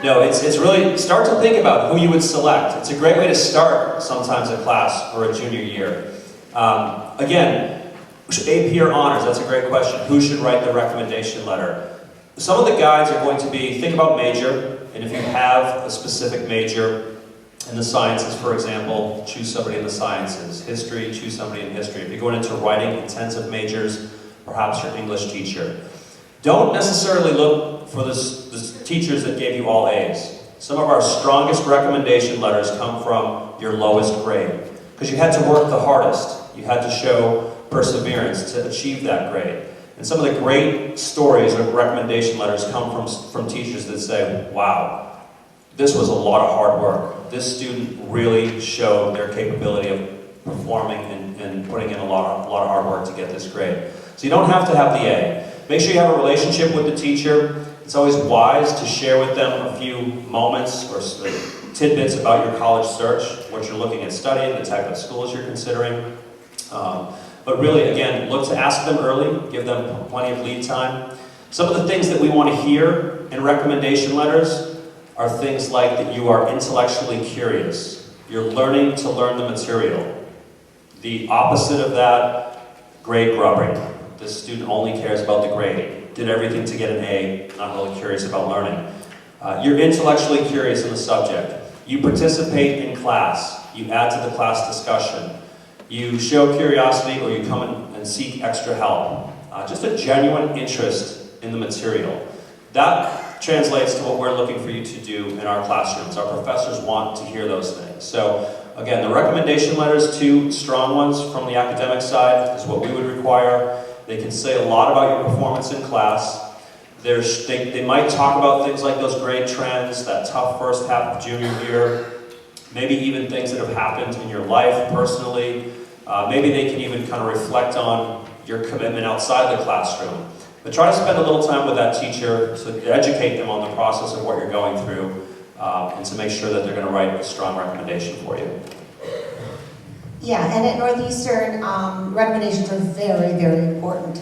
No, it's really, start to think about who you would select. It's a great way to start sometimes a class or a junior year. Again, AP or honors, that's a great question. Who should write the recommendation letter? Some of the guides are going to be, think about major, and if you have a specific major in the sciences, for example, choose somebody in the sciences. History, choose somebody in history. If you're going into writing intensive majors, perhaps your English teacher. Don't necessarily look for the teachers that gave you all A's. Some of our strongest recommendation letters come from your lowest grade, because you had to work the hardest. You had to show perseverance to achieve that grade. And some of the great stories or recommendation letters come from teachers that say, wow, this was a lot of hard work. This student really showed their capability of performing and putting in a lot of hard work to get this grade. So you don't have to have the A. Make sure you have a relationship with the teacher. It's always wise to share with them a few moments or tidbits about your college search, what you're looking at studying, the type of schools you're considering. But really, again, look to ask them early, give them plenty of lead time. Some of the things that we want to hear in recommendation letters are things like that you are intellectually curious. You're learning to learn the material. The opposite of that, grade grubbing. This student only cares about the grade. Did everything to get an A, not really curious about learning. You're intellectually curious in the subject. You participate in class. You add to the class discussion. You show curiosity, or you come in and seek extra help. Just a genuine interest in the material. That translates to what we're looking for you to do in our classrooms. Our professors want to hear those things. So again, the recommendation letters, 2 strong ones from the academic side, is what we would require. They can say a lot about your performance in class. They might talk about things like those grade trends, that tough first half of junior year, maybe even things that have happened in your life personally. Maybe they can even kind of reflect on your commitment outside the classroom. But try to spend a little time with that teacher to educate them on the process of what you're going through and to make sure that they're going to write a strong recommendation for you. Yeah, and at Northeastern, recommendations are very, very important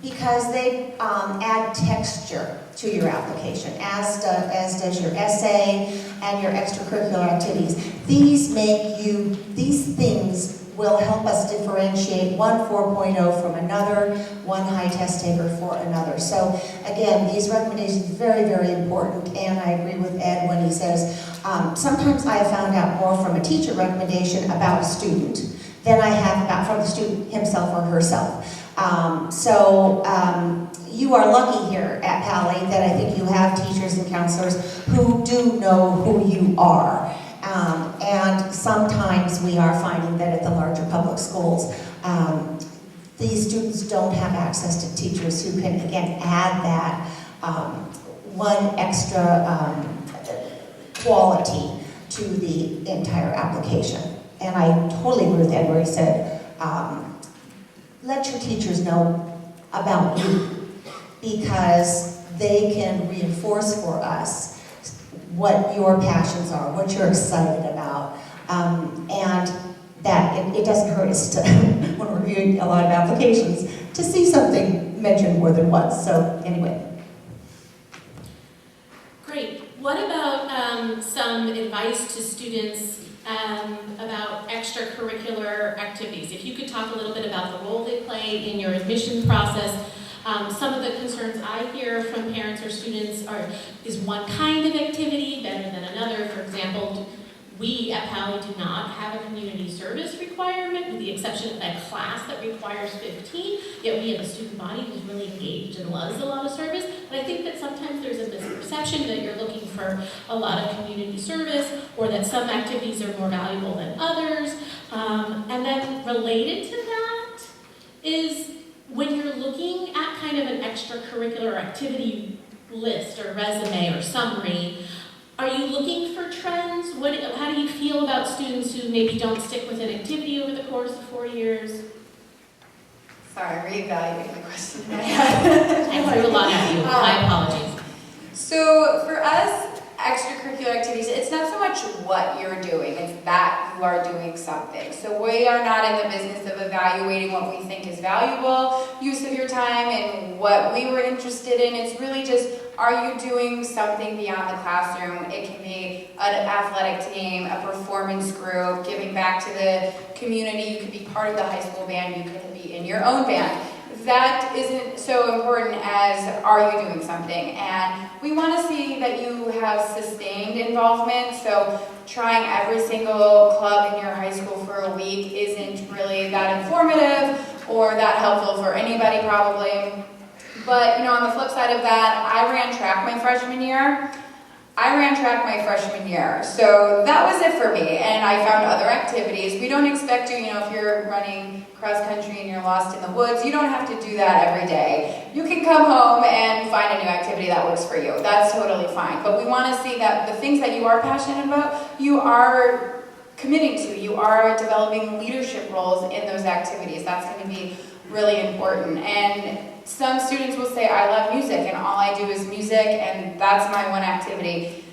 because they add texture to your application, as does your essay and your extracurricular activities. These things will help us differentiate one 4.0 from another, one high test taker for another. So again, these recommendations are very, very important, and I agree with Ed when he says, sometimes I have found out more from a teacher recommendation about a student than I have from the student himself or herself. You are lucky here at Pally that I think you have teachers and counselors who do know who you are. And sometimes we are finding that at the larger public schools, these students don't have access to teachers who can, again, add that one extra quality to the entire application. And I totally agree with Ed where he said, let your teachers know about you because they can reinforce for us what your passions are, what you're excited about, and that it doesn't hurt us to, when we're reviewing a lot of applications, to see something mentioned more than once. So anyway. Great. What about some advice to students about extracurricular activities? If you could talk a little bit about the role they play in your admission process. Some of the concerns I hear from parents or students is one kind of activity better than another? For example, we at Pally do not have a community service requirement, with the exception of that class that requires 15, yet we have a student body who's really engaged and loves a lot of service. But I think that sometimes there's a misperception that you're looking for a lot of community service, or that some activities are more valuable than others. And then related to that is, when you're looking at kind of an extracurricular activity list or resume or summary, are you looking for trends? How do you feel about students who maybe don't stick with an activity over the course of 4 years? Sorry, reevaluating the question I threw a lot at you. My apologies. So for us, extracurricular activities, it's not so much what you're doing, it's that you are doing something. So we are not in the business of evaluating what we think is valuable use of your time and what we were interested in. It's really just, are you doing something beyond the classroom? It can be an athletic team, a performance group, giving back to the community. You could be part of the high school band, you could be in your own band. That isn't so important as, are you doing something? And we want to see that you have sustained involvement. So trying every single club in your high school for a week isn't really that informative or that helpful for anybody probably. But on the flip side of that, I ran track my freshman year. So that was it for me, and I found other activities. We don't expect you, if you're running cross country and you're lost in the woods, you don't have to do that every day. You can come home and find a new activity that works for you. That's totally fine. But we want to see that the things that you are passionate about, you are committing to. You are developing leadership roles in those activities. That's going to be really important. And some students will say, I love music, and all I do is music, and that's my one activity.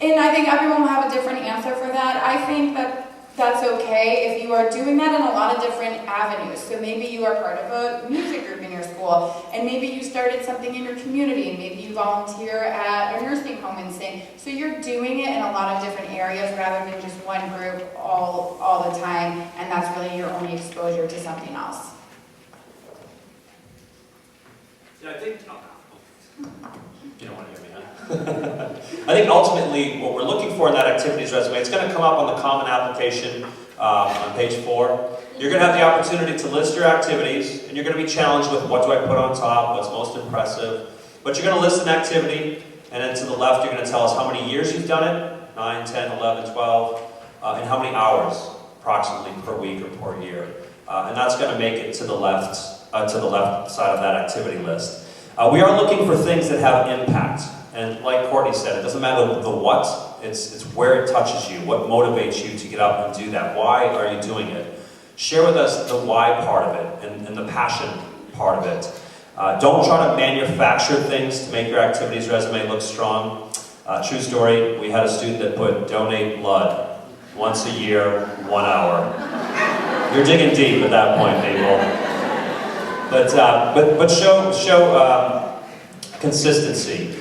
And I think everyone will have a different answer for that. I think that that's okay if you are doing that in a lot of different avenues. So maybe you are part of a music group in your school, and maybe you started something in your community, and maybe you volunteer at a nursing home and sing. So you're doing it in a lot of different areas rather than just one group all the time, and that's really your only exposure to something else. Yeah, I think, you don't want to hear me, huh? I think ultimately what we're looking for in that activities resume, it's going to come up on the common application on page 4. You're going to have the opportunity to list your activities, and you're going to be challenged with what do I put on top, what's most impressive. But you're going to list an activity, And then to the left, you're going to tell us how many years you've done it, 9, 10, 11, 12, and how many hours approximately per week or per year. And that's going to make it to the left side of that activity list. We are looking for things that have impact. And like Courtney said, it doesn't matter the what, it's where it touches you, what motivates you to get up and do that. Why are you doing it? Share with us the why part of it and the passion part of it. Don't try to manufacture things to make your activities resume look strong. True story, we had a student that put donate blood once a year, 1 hour. You're digging deep at that point, people. But show consistency.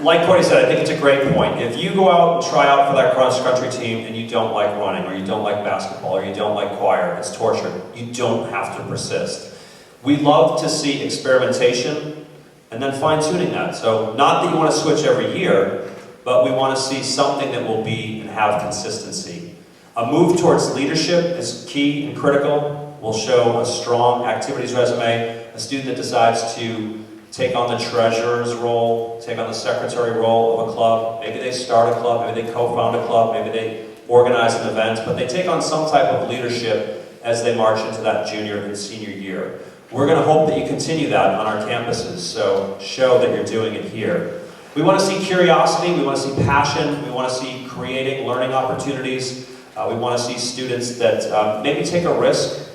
Like Courtney said, I think it's a great point. If you go out and try out for that cross-country team and you don't like running, or you don't like basketball, or you don't like choir, it's torture. You don't have to persist. We love to see experimentation and then fine-tuning that. So not that you want to switch every year, but we want to see something that will be and have consistency. A move towards leadership is key and critical. We'll show a strong activities resume. A student that decides to take on the treasurer's role, take on the secretary role of a club. Maybe they start a club, maybe they co-found a club, maybe they organize an event, but they take on some type of leadership as they march into that junior and senior year. We're going to hope that you continue that on our campuses, so show that you're doing it here. We want to see curiosity, we want to see passion, we want to see creating learning opportunities. We want to see students that maybe take a risk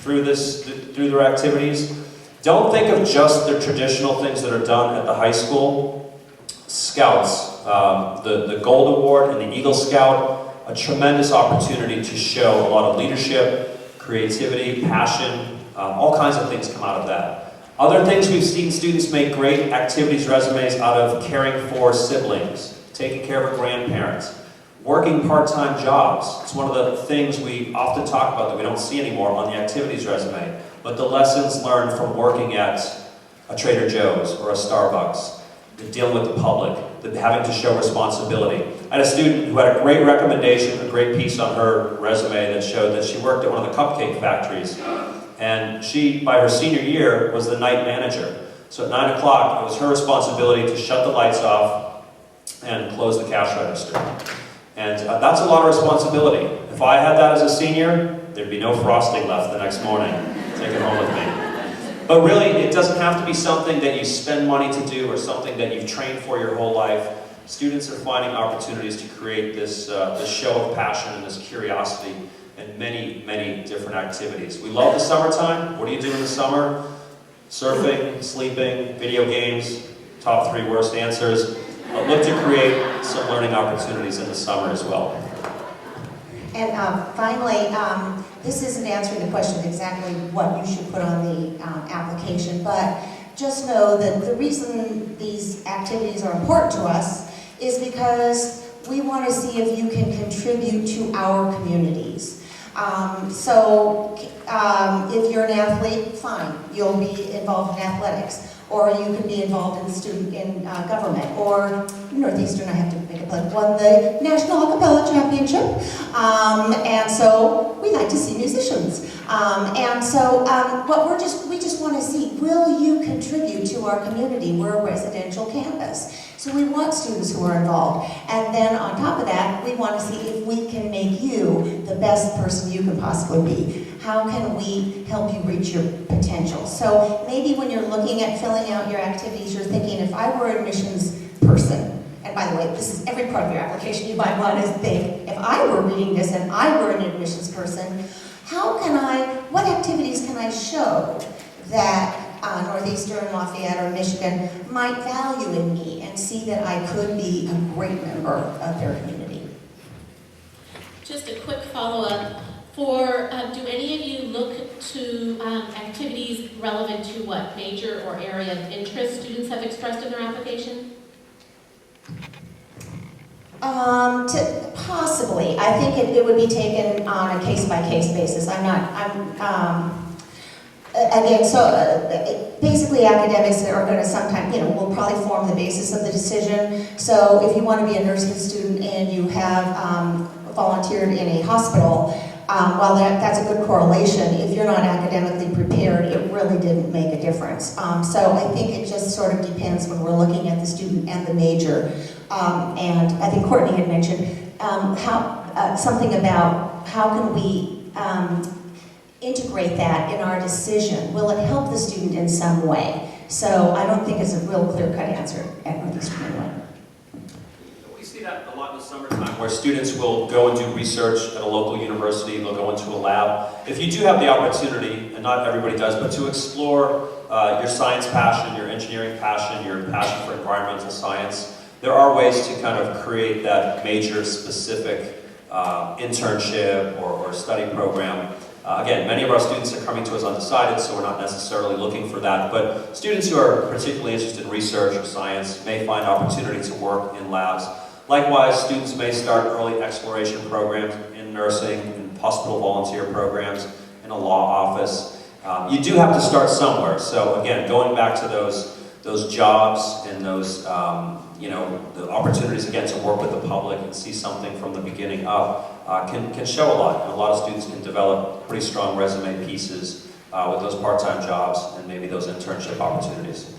through their activities. Don't think of just the traditional things that are done at the high school. Scouts, the Gold Award and the Eagle Scout, a tremendous opportunity to show a lot of leadership, creativity, passion, all kinds of things come out of that. Other things we've seen students make great activities resumes out of: caring for siblings, taking care of a grandparent, working part-time jobs. It's one of the things we often talk about that we don't see anymore on the activities resume. But the lessons learned from working at a Trader Joe's or a Starbucks, dealing with the public, having to show responsibility. I had a student who had a great recommendation, a great piece on her resume that showed that she worked at one of the cupcake factories. And she, by her senior year, was the night manager. So at 9 o'clock, it was her responsibility to shut the lights off and close the cash register. And that's a lot of responsibility. If I had that as a senior, there'd be no frosting left the next morning. Take it home with me. But really, it doesn't have to be something that you spend money to do or something that you've trained for your whole life. Students are finding opportunities to create this show of passion and this curiosity in many, many different activities. We love the summertime. What do you do in the summer? Surfing, sleeping, video games, top 3 worst answers. Look to create some learning opportunities in the summer as well. And finally, this isn't answering the question of exactly what you should put on the application, but just know that the reason these activities are important to us is because we want to see if you can contribute to our communities. If you're an athlete, fine, you'll be involved in athletics. Or you could be involved in government, or Northeastern, I have to make a plug, won the National Acapella Championship, and so we like to see musicians. But we just want to see, will you contribute to our community? We're a residential campus, so we want students who are involved. And then on top of that, we want to see if we can make you the best person you can possibly be. How can we help you reach your potential? So maybe when you're looking at filling out your activities, you're thinking, if I were an admissions person, and by the way, this is every part of your application, you might want to think, if I were reading this and I were an admissions person, what activities can I show that Northeastern, Lafayette, or Michigan might value in me and see that I could be a great member of their community? Just a quick follow-up. Do any of you look to activities relevant to what major or area of interest students have expressed in their application? Possibly. I think it would be taken on a case-by-case basis. Basically academics are going to sometimes, will probably form the basis of the decision. So if you want to be a nursing student and you have volunteered in a hospital, while that's a good correlation, if you're not academically prepared, it really didn't make a difference. So I think it just sort of depends when we're looking at the student and the major. And I think Courtney had mentioned something about how can we integrate that in our decision. Will it help the student in some way? So I don't think it's a real clear-cut answer at Northeastern anyway. We see that a lot in the summertime, where students will go and do research at a local university, they'll go into a lab. If you do have the opportunity, and not everybody does, but to explore your science passion, your engineering passion, your passion for environmental science, there are ways to kind of create that major-specific internship or study program. Again, many of our students are coming to us undecided, so we're not necessarily looking for that, but students who are particularly interested in research or science may find opportunity to work in labs. Likewise, students may start early exploration programs in nursing, in hospital volunteer programs, in a law office. You do have to start somewhere, so again, going back to those jobs and those the opportunities again to work with the public and see something from the beginning up can show a lot. And a lot of students can develop pretty strong resume pieces with those part-time jobs and maybe those internship opportunities.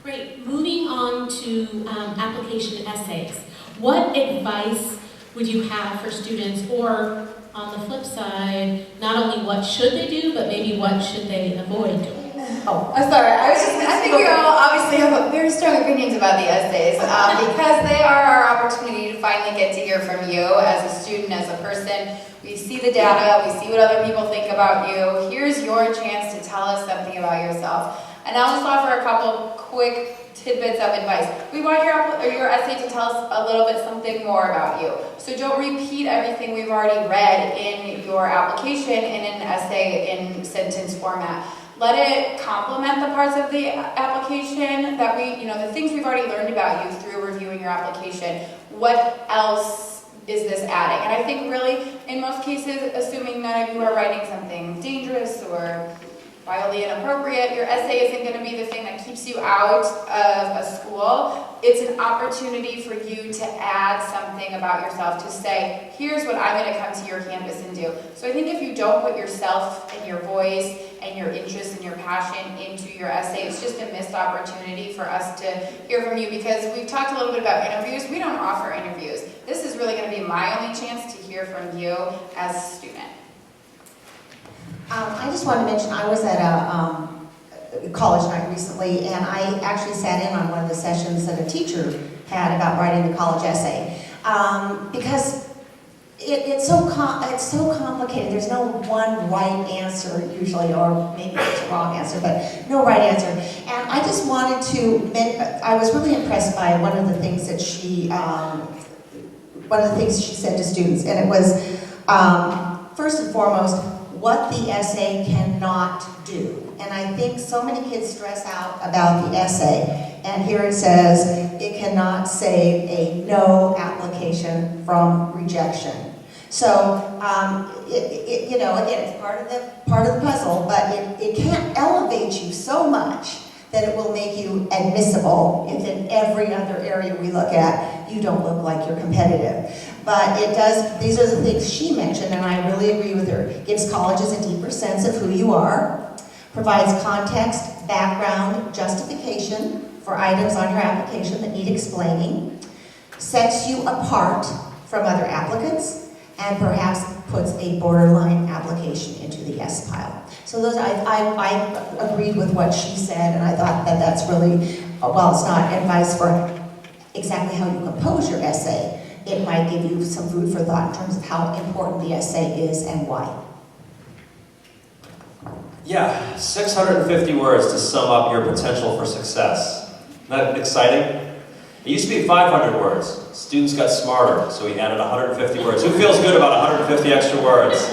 Great. Moving on to application essays. What advice would you have for students, or on the flip side, not only what should they do, but maybe what should they avoid doing? Oh, I'm sorry. I think we all obviously have very strong opinions about the essays because they are our opportunity to finally get to hear from you as a student, as a person. We see the data, we see what other people think about you. Here's your chance to tell us something about yourself. And I'll just offer a couple quick tidbits of advice. We want your essay to tell us a little bit something more about you. So don't repeat everything we've already read in your application in an essay in sentence format. Let it complement the parts of the application that the things we've already learned about you through reviewing your application. What else is this adding? And I think really, in most cases, assuming none of you are writing something dangerous or wildly inappropriate, your essay isn't going to be the thing that keeps you out of a school. It's an opportunity for you to add something about yourself, to say, here's what I'm going to come to your campus and do. So I think if you don't put yourself and your voice and your interest and your passion into your essay, it's just a missed opportunity for us to hear from you, because we've talked a little bit about interviews. We don't offer interviews. This is really going to be my only chance to hear from you as a student. I just want to mention, I was at a college night recently, and I actually sat in on one of the sessions that a teacher had about writing a college essay, because it's so complicated. There's no one right answer usually, or maybe it's a wrong answer, but no right answer. And I just wanted to, I was really impressed by one of the things that she said to students, and it was, first and foremost, what the essay cannot do. And I think so many kids stress out about the essay, and here it says it cannot save a no application from rejection. So, again, it's part of the puzzle, but it can't elevate you so much that it will make you admissible if in every other area we look at, you don't look like you're competitive. But it does, these are the things she mentioned, and I really agree with her. It gives colleges a deeper sense of who you are, provides context, background, justification for items on your application that need explaining, sets you apart from other applicants, and perhaps puts a borderline application into the yes pile. So those, I agreed with what she said, and I thought that that's really, while it's not advice for exactly how you compose your essay, it might give you some food for thought in terms of how important the essay is and why. Yeah, 650 words to sum up your potential for success. Isn't that exciting? It used to be 500 words. Students got smarter, so we added 150 words. Who feels good about 150 extra words?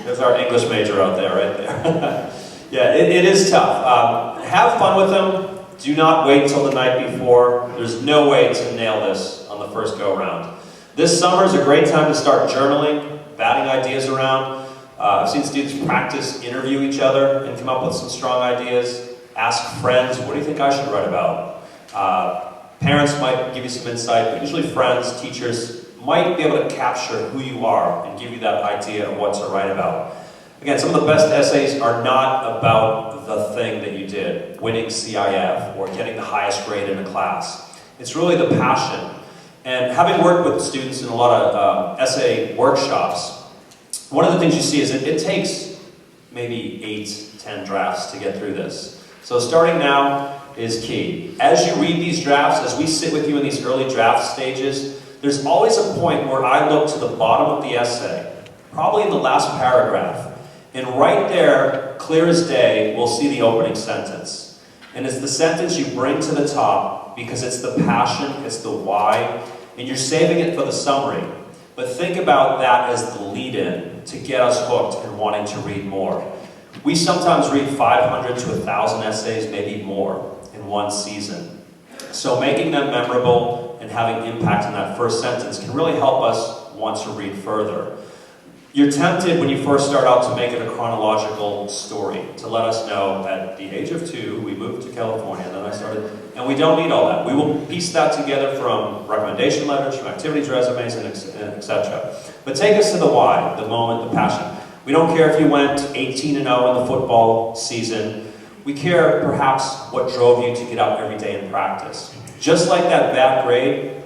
There's our English major out there, right there. Yeah, it is tough. Have fun with them. Do not wait until the night before. There's no way to nail this on the first go-round. This summer is a great time to start journaling, batting ideas around. I've seen students practice, interview each other, and come up with some strong ideas. Ask friends, what do you think I should write about? Parents might give you some insight, but usually friends, teachers might be able to capture who you are and give you that idea of what to write about. Again, some of the best essays are not about the thing that you did, winning CIF or getting the highest grade in a class. It's really the passion. And having worked with students in a lot of essay workshops, one of the things you see is it takes maybe 8, 10 drafts to get through this. So starting now is key. As you read these drafts, as we sit with you in these early draft stages, there's always a point where I look to the bottom of the essay, probably in the last paragraph, and right there, clear as day, we'll see the opening sentence. And it's the sentence you bring to the top because it's the passion, it's the why, and you're saving it for the summary. But think about that as the lead-in to get us hooked and wanting to read more. We sometimes read 500 to 1,000 essays, maybe more, in one season. So making them memorable and having impact in that first sentence can really help us want to read further. You're tempted when you first start out to make it a chronological story, to let us know at the age of 2, we moved to California, and then I started, and we don't need all that. We will piece that together from recommendation letters, from activities resumes, and etc. But take us to the why, the moment, the passion. We don't care if you went 18-0 in the football season. We care perhaps what drove you to get out every day and practice. Just like that bad grade,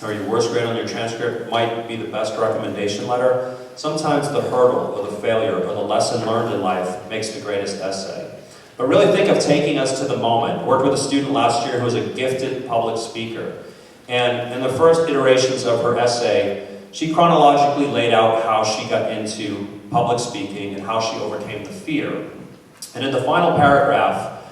or your worst grade on your transcript might be the best recommendation letter, sometimes the hurdle or the failure or the lesson learned in life makes the greatest essay. But really think of taking us to the moment. Worked with a student last year who was a gifted public speaker. And in the first iterations of her essay, she chronologically laid out how she got into public speaking and how she overcame the fear. And in the final paragraph,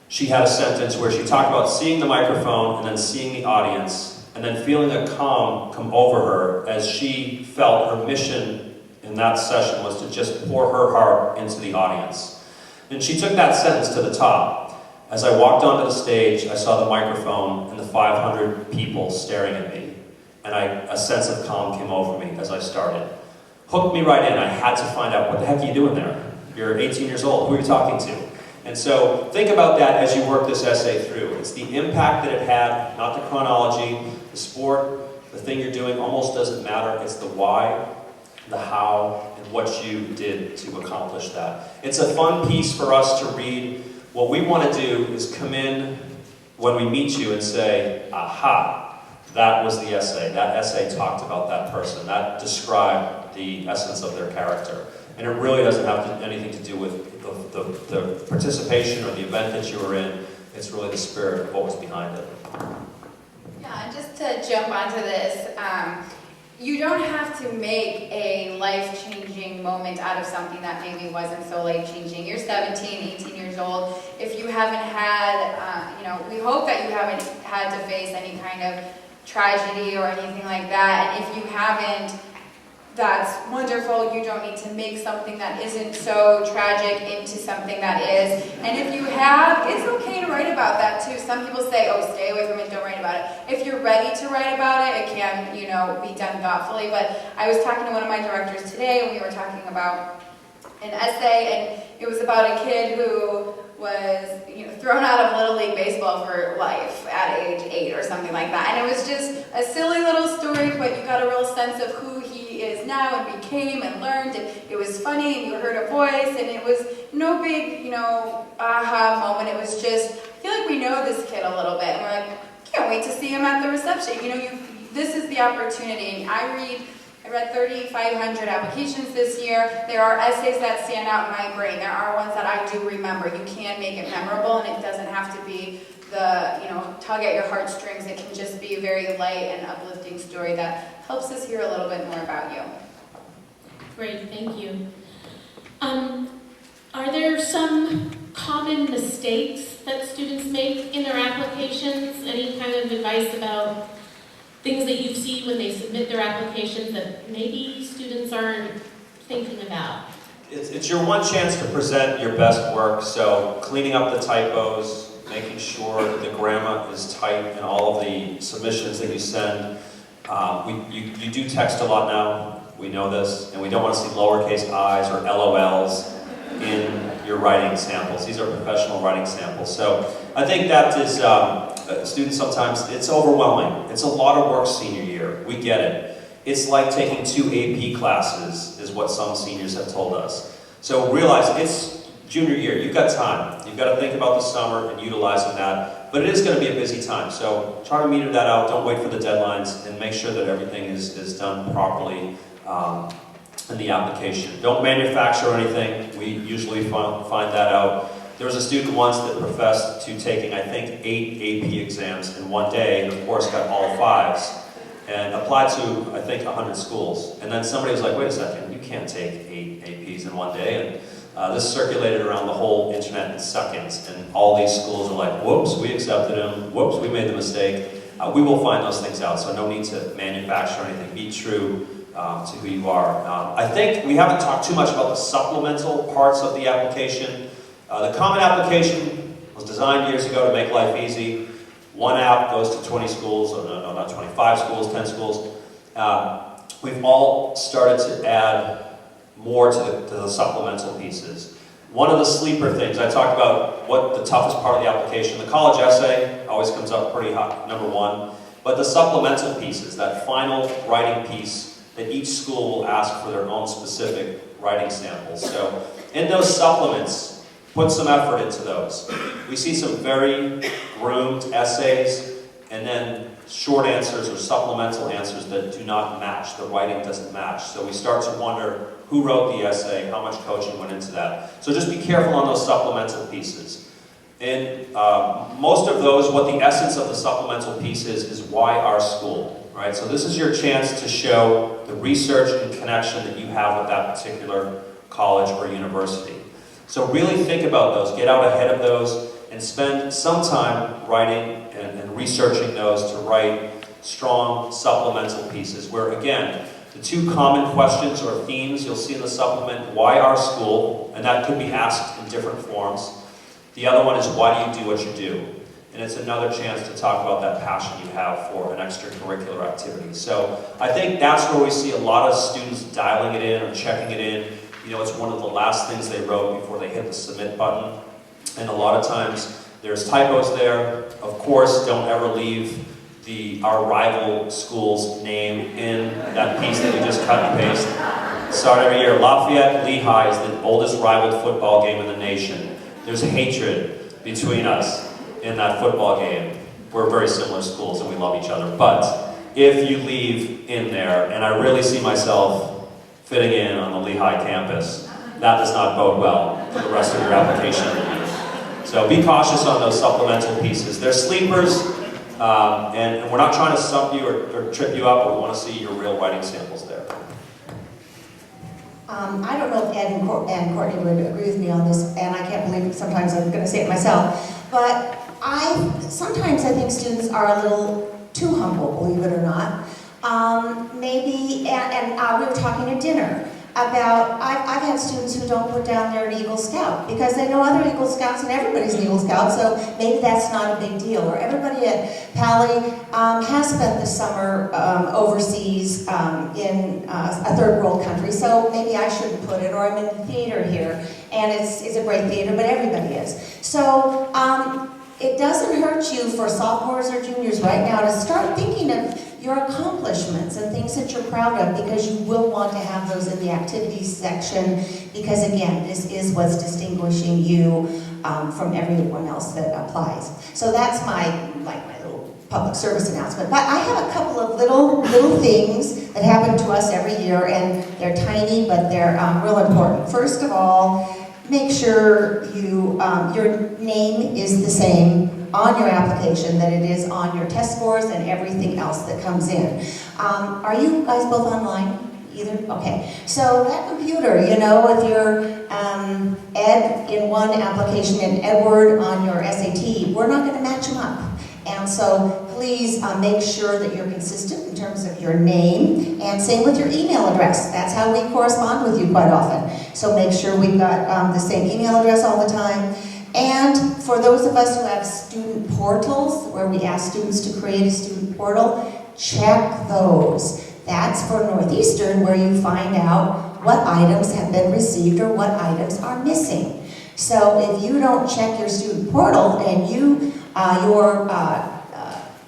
she had a sentence where she talked about seeing the microphone and then seeing the audience and then feeling a calm come over her as she felt her mission in that session was to just pour her heart into the audience. And she took that sentence to the top. As I walked onto the stage, I saw the microphone and the 500 people staring at me. And a sense of calm came over me as I started. Hooked me right in. I had to find out, what the heck are you doing there? You're 18 years old. Who are you talking to? And so think about that as you work this essay through. It's the impact that it had, not the chronology, the sport, the thing you're doing almost doesn't matter. It's the why, the how, and what you did to accomplish that. It's a fun piece for us to read. What we want to do is come in when we meet you and say, aha, that was the essay. That essay talked about that person. That described the essence of their character. And it really doesn't have anything to do with the participation or the event that you were in. It's really the spirit of what was behind it. Yeah, and just to jump onto this, you don't have to make a life-changing moment out of something that maybe wasn't so life-changing. You're 17, 18 years old. If you haven't had, we hope that you haven't had to face any kind of tragedy or anything like that. And if you haven't, that's wonderful. You don't need to make something that isn't so tragic into something that is. And if you have, it's okay to write about that too. Some people say, oh, stay away from it, don't write about it. If you're ready to write about it, it can, be done thoughtfully. But I was talking to one of my directors today, and we were talking about an essay, and it was about a kid who was thrown out of Little League Baseball for life at age 8 or something like that. And it was just a silly little story, but you got a real sense of who he is now and became and learned, and it was funny, and you heard a voice, and it was no big, aha moment. It was just, I feel like we know this kid a little bit, and we're like, can't wait to see him at the reception. This is the opportunity. And I read 3,500 applications this year. There are essays that stand out in my brain. There are ones that I do remember. You can make it memorable, and it doesn't have to be the, tug at your heartstrings. It can just be a very light and uplifting story that helps us hear a little bit more about you. Great, thank you. Are there some common mistakes that students make in their applications? Any kind of advice about things that you see when they submit their applications that maybe students aren't thinking about? It's your one chance to present your best work, so cleaning up the typos, making sure that the grammar is tight in all of the submissions that you send. You do text a lot now, we know this, and we don't want to see lowercase i's or LOLs in your writing samples. These are professional writing samples. So I think that is, students sometimes, it's overwhelming. It's a lot of work senior year, we get it. it's like taking 2 AP classes, is what some seniors have told us. So realize it's junior year, you've got time. You've got to think about the summer and utilizing that, but it is going to be a busy time. So try to meter that out, don't wait for the deadlines, and make sure that everything is done properly in the application. Don't manufacture anything. We usually find that out. There was a student once that professed to taking, I think, 8 AP exams in one day, and of course got all 5s, and applied to, I think, 100 schools. And then somebody was like, wait a second, you can't take 8 APs in one day. And this circulated around the whole internet in seconds, and all these schools are like, whoops, we accepted him, whoops, we made the mistake. We will find those things out, so no need to manufacture anything. Be true to who you are. I think we haven't talked too much about the supplemental parts of the application. The common application was designed years ago to make life easy. One app goes to 20 schools, or no, not 25 schools, 10 schools. We've all started to add more to the supplemental pieces. One of the sleeper things, I talked about what the toughest part of the application, the college essay always comes up pretty hot, number 1, but the supplemental pieces, that final writing piece that each school will ask for their own specific writing samples. So in those supplements, put some effort into those. We see some very groomed essays and then short answers or supplemental answers that do not match. The writing doesn't match. So we start to wonder who wrote the essay, how much coaching went into that. So just be careful on those supplemental pieces. And most of those, what the essence of the supplemental piece is why our school. Right? So this is your chance to show the research and connection that you have with that particular college or university. So really think about those, get out ahead of those, and spend some time writing and researching those to write strong supplemental pieces where, again, the 2 common questions or themes you'll see in the supplement, why our school, and that could be asked in different forms. The other one is why do you do what you do? And it's another chance to talk about that passion you have for an extracurricular activity. So I think that's where we see a lot of students dialing it in or checking it in. You know, it's one of the last things they wrote before they hit the submit button. And a lot of times there's typos there. Of course, don't ever leave our rival school's name in that piece that you just cut and paste. Start every year. Lafayette Lehigh is the oldest rival football game in the nation. There's hatred between us in that football game. We're very similar schools and we love each other. But if you leave in there, and I really see myself fitting in on the Lehigh campus, that does not bode well for the rest of your application review. So be cautious on those supplemental pieces. They're sleepers, and we're not trying to stump you or trip you up, but we want to see your real writing samples there. I don't know if Ed and Courtney would agree with me on this, and I can't believe sometimes I'm going to say it myself, but sometimes I think students are a little too humble, believe it or not. Maybe, and we were talking at dinner about, I've had students who don't put down they're an Eagle Scout because they know other Eagle Scouts and everybody's an Eagle Scout, so maybe that's not a big deal. Or everybody at Pally has spent the summer overseas in a third world country, so maybe I shouldn't put it. Or I'm in the theater here, and it's a great theater, but everybody is. So it doesn't hurt you for sophomores or juniors right now to start thinking of your accomplishments and things that you're proud of, because you will want to have those in the activities section, because again, this is what's distinguishing you from everyone else that applies. So that's my little public service announcement. But I have a couple of little things that happen to us every year, and they're tiny, but they're real important. First of all, make sure your name is the same on your application that it is on your test scores and everything else that comes in. Are you guys both online? Either? Okay. So that computer, you know, with your Ed in one application and Edward on your SAT, we're not going to match them up. And so please make sure that you're consistent in terms of your name, and same with your email address. That's how we correspond with you quite often. So make sure we've got the same email address all the time. And for those of us who have student portals, where we ask students to create a student portal, check those. That's for Northeastern, where you find out what items have been received or what items are missing. So if you don't check your student portal and your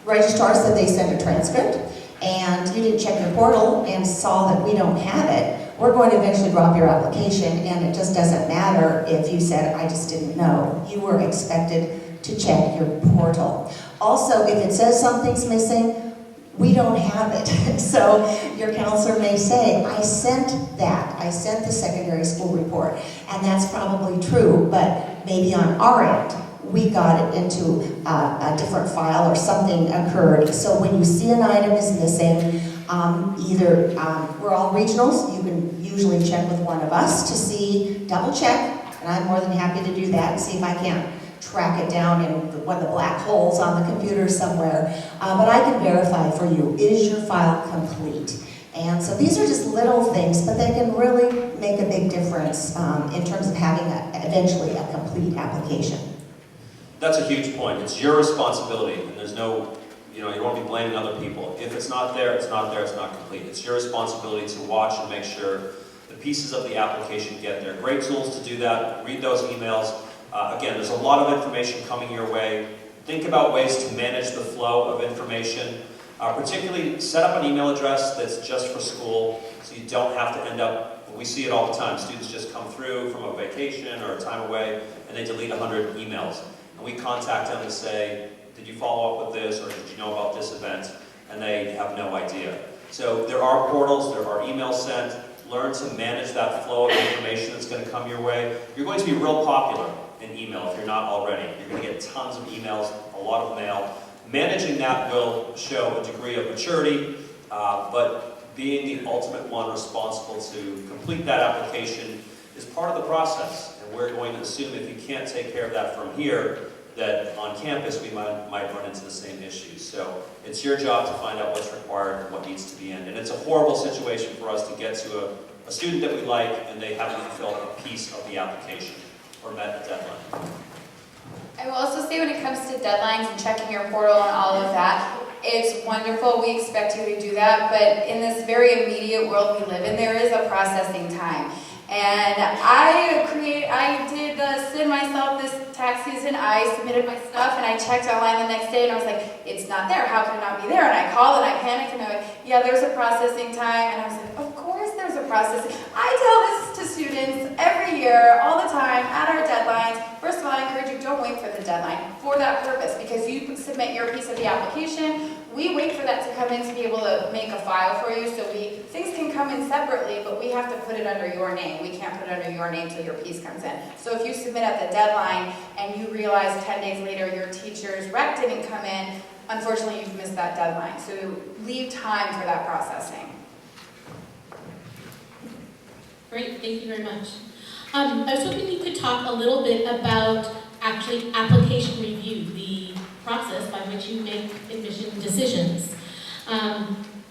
registrar said they send a transcript, and and you didn't check your portal and saw that we don't have it, we're going to eventually drop your application, and it just doesn't matter if you said, I just didn't know. You were expected to check your portal. Also, if it says something's missing, we don't have it. So your counselor may say, I sent that. I sent the secondary school report. And that's probably true, but maybe on our end, we got it into a different file or something occurred. So when you see an item is missing, we're all regionals. You can usually check with one of us to see, double check, and I'm more than happy to do that and see if I can't track it down in one of the black holes on the computer somewhere. But I can verify for you, is your file complete? And so these are just little things, but they can really make a big difference in terms of having eventually a complete application. That's a huge point. It's your responsibility, and there's no, you won't be blaming other people. If it's not there, it's not there, it's not complete. It's your responsibility to watch and make sure the pieces of the application get there. Great tools to do that. Read those emails. Again, there's a lot of information coming your way. Think about ways to manage the flow of information. Particularly, set up an email address that's just for school, so you don't have to end up, we see it all the time, students just come through from a vacation or a time away, and they delete 100 emails. And we contact them and say, did you follow up with this, or did you know about this event? And they have no idea. So there are portals, there are emails sent. Learn to manage that flow of information that's going to come your way. You're going to be real popular in email if you're not already. You're going to get tons of emails, a lot of mail. Managing that will show a degree of maturity, but being the ultimate one responsible to complete that application is part of the process. And we're going to assume if you can't take care of that from here, that on campus we might run into the same issues. So it's your job to find out what's required and what needs to be in. And it's a horrible situation for us to get to a student that we like and they haven't fulfilled a piece of the application or met a deadline. I will also say when it comes to deadlines and checking your portal and all of that, it's wonderful. We expect you to do that, but in this very immediate world we live in, there is a processing time. And I did send myself this tax season. I submitted my stuff and I checked online the next day and I was like, it's not there. How can it not be there? And I called and I panicked and I went, yeah, there's a processing time. And I was like, of course there's a processing. I tell this to students every year, all the time, at our deadlines. First of all, I encourage you, don't wait for the deadline for that purpose because you submit your piece of the application. We wait for that to come in to be able to make a file for you. So things can come in separately, but we have to put it under your name. We can't put it under your name until your piece comes in. So if you submit at the deadline and you realize 10 days later your teacher's rec didn't come in, unfortunately you've missed that deadline. So leave time for that processing. Great, thank you very much. I was hoping you could talk a little bit about actually application review, the process by which you make admission decisions.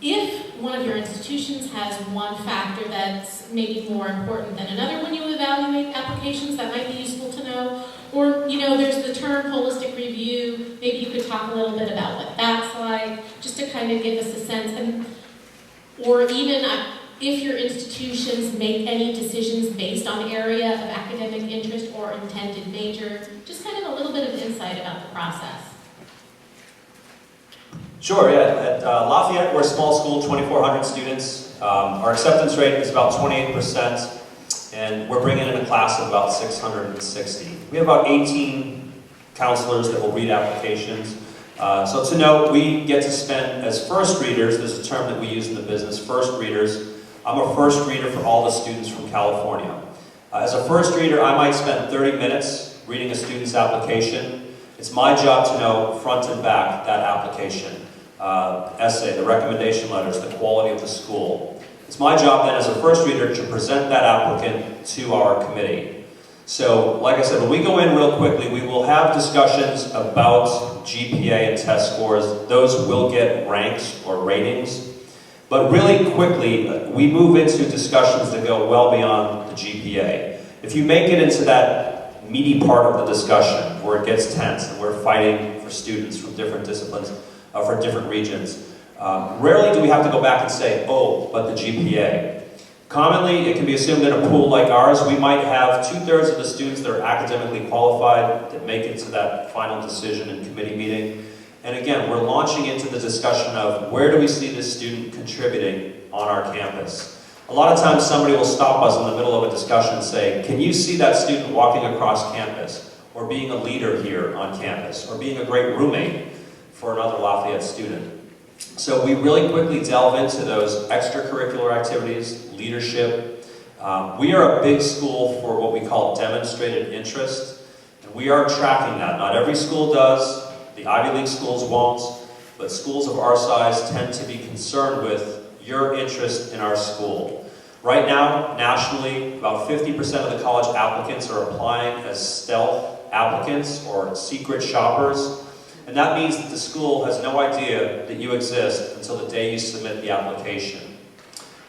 If one of your institutions has one factor that's maybe more important than another when you evaluate applications, that might be useful to know. Or, there's the term holistic review. Maybe you could talk a little bit about what that's like, just to kind of give us a sense. Or even if your institutions make any decisions based on area of academic interest or intended major, just kind of a little bit of insight about the process. Sure, yeah. At Lafayette, we're a small school, 2,400 students. Our acceptance rate is about 28%, and we're bringing in a class of about 660. We have about 18 counselors that will read applications. So to note, we get to spend, as first readers, there's a term that we use in the business, first readers. I'm a first reader for all the students from California. As a first reader, I might spend 30 minutes reading a student's application. It's my job to know front and back that application. Essay, the recommendation letters, the quality of the school. It's my job then as a first reader to present that applicant to our committee. So, like I said, when we go in real quickly, we will have discussions about GPA and test scores. Those will get ranks or ratings. But really quickly, we move into discussions that go well beyond the GPA. If you make it into that meaty part of the discussion where it gets tense and we're fighting for students from different disciplines, for different regions, rarely do we have to go back and say, oh, but the GPA. Commonly, it can be assumed in a pool like ours, we might have 2/3 of the students that are academically qualified that make it to that final decision in committee meeting. And again, we're launching into the discussion of where do we see this student contributing on our campus. A lot of times somebody will stop us in the middle of a discussion and say, can you see that student walking across campus, or being a leader here on campus, or being a great roommate for another Lafayette student? So we really quickly delve into those extracurricular activities, leadership. We are a big school for what we call demonstrated interest, and we are tracking that. Not every school does, the Ivy League schools won't, but schools of our size tend to be concerned with your interest in our school. Right now, nationally, about 50% of the college applicants are applying as stealth applicants or secret shoppers. And that means that the school has no idea that you exist until the day you submit the application.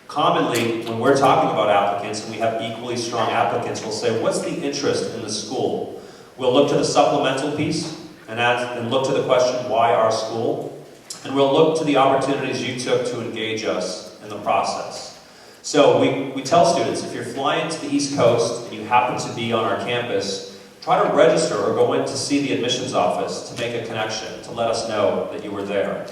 Commonly, when we're talking about applicants, and we have equally strong applicants, we'll say, what's the interest in the school? We'll look to the supplemental piece and look to the question, why our school? And we'll look to the opportunities you took to engage us in the process. So we tell students, if you're flying to the East Coast and you happen to be on our campus, try to register or go in to see the admissions office to make a connection, to let us know that you were there.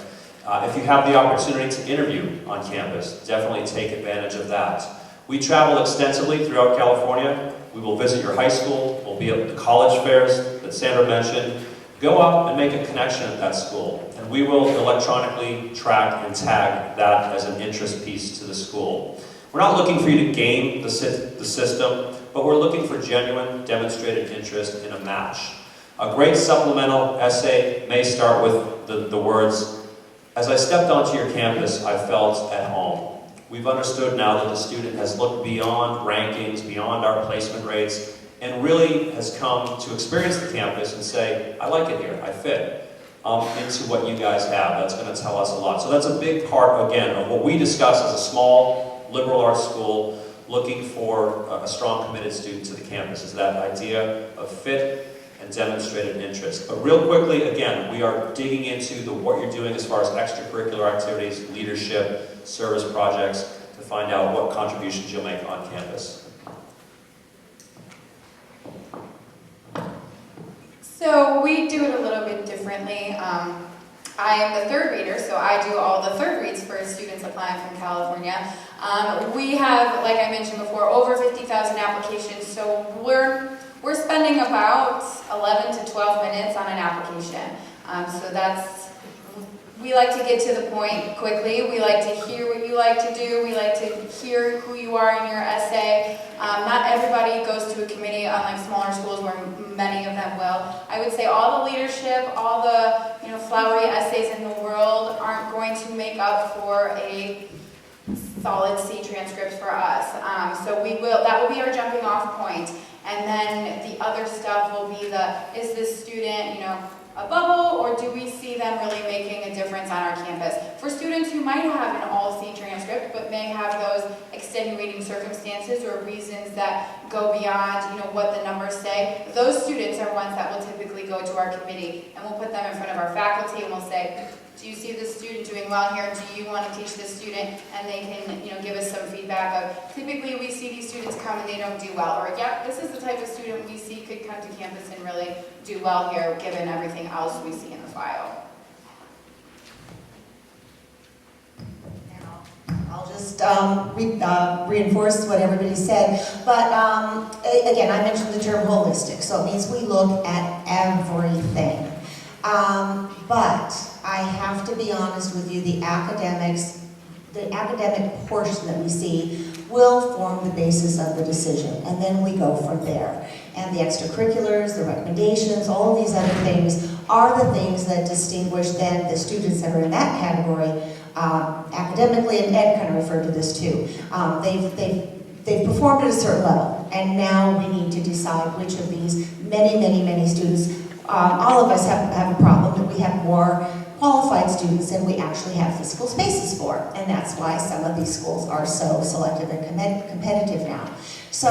If you have the opportunity to interview on campus, definitely take advantage of that. We travel extensively throughout California. We will visit your high school. We'll be at the college fairs that Sandra mentioned. Go up and make a connection at that school, and we will electronically track and tag that as an interest piece to the school. We're not looking for you to game the system, but we're looking for genuine, demonstrated interest in a match. A great supplemental essay may start with the words, as I stepped onto your campus, I felt at home. We've understood now that the student has looked beyond rankings, beyond our placement rates, and really has come to experience the campus and say, I like it here, I fit into what you guys have. That's going to tell us a lot. So that's a big part, again, of what we discuss as a small liberal arts school looking for a strong, committed student to the campus, is that idea of fit and demonstrated interest. But real quickly, again, we are digging into what you're doing as far as extracurricular activities, leadership, service projects, to find out what contributions you'll make on campus. So we do it a little bit differently. I am the third reader, so I do all the third reads for students applying from California. We have, like I mentioned before, over 50,000 applications, so we're spending about 11 to 12 minutes on an application. We like to get to the point quickly. We like to hear what you like to do. We like to hear who you are in your essay. Not everybody goes to a committee, unlike smaller schools where many of them will. I would say all the leadership, all the flowery essays in the world aren't going to make up for a solid C transcript for us. That will be our jumping off point. And then the other stuff will be is this student, a bubble, or do we see them really making a difference on our campus? For students who might have an all C transcript, but may have those extenuating circumstances or reasons that go beyond, what the numbers say, those students are ones that will typically go to our committee, and we'll put them in front of our faculty and we'll say, do you see this student doing well here? Do you want to teach this student? And they can, give us some feedback of, typically we see these students come and they don't do well, or yeah, this is the type of student we see could come to campus and really do well here, given everything else we see in the file. I'll just reinforce what everybody said, but again, I mentioned the term holistic, so it means we look at everything. But I have to be honest with you, the academic portion that we see will form the basis of the decision, and then we go from there. And the extracurriculars, the recommendations, all of these other things are the things that distinguish then the students that are in that category academically, and Ed kind of referred to this too. They've performed at a certain level, and now we need to decide which of these many students. All of us have a problem that we have more qualified students than we actually have physical spaces for, and that's why some of these schools are so selective and competitive now. So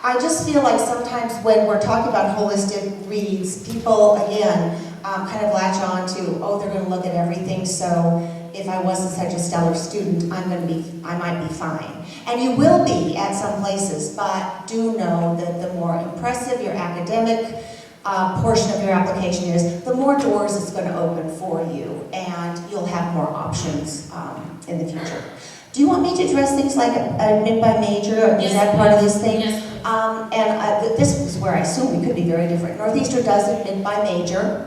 I just feel like sometimes when we're talking about holistic reads, people again kind of latch on to, oh, they're going to look at everything, so if I wasn't such a stellar student, I might be fine. And you will be at some places, but do know that the more impressive your academic portion of your application is, the more doors it's going to open for you, and you'll have more options in the future. Do you want me to address things like admit by major? Is that part of this thing? Yes. This is where I assume we could be very different. Northeastern does admit by major.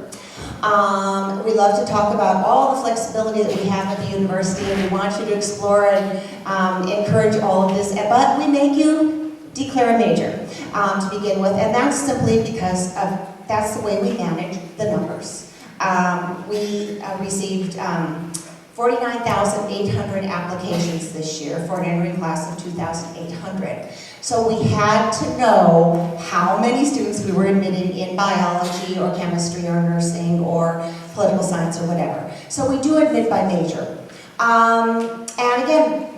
We love to talk about all the flexibility that we have at the university, and we want you to explore and encourage all of this, but we make you declare a major to begin with, and that's simply because that's the way we manage the numbers. We received 49,800 applications this year for an entering class of 2,800. So we had to know how many students we were admitting in biology or chemistry or nursing or political science or whatever. So we do admit by major. And again,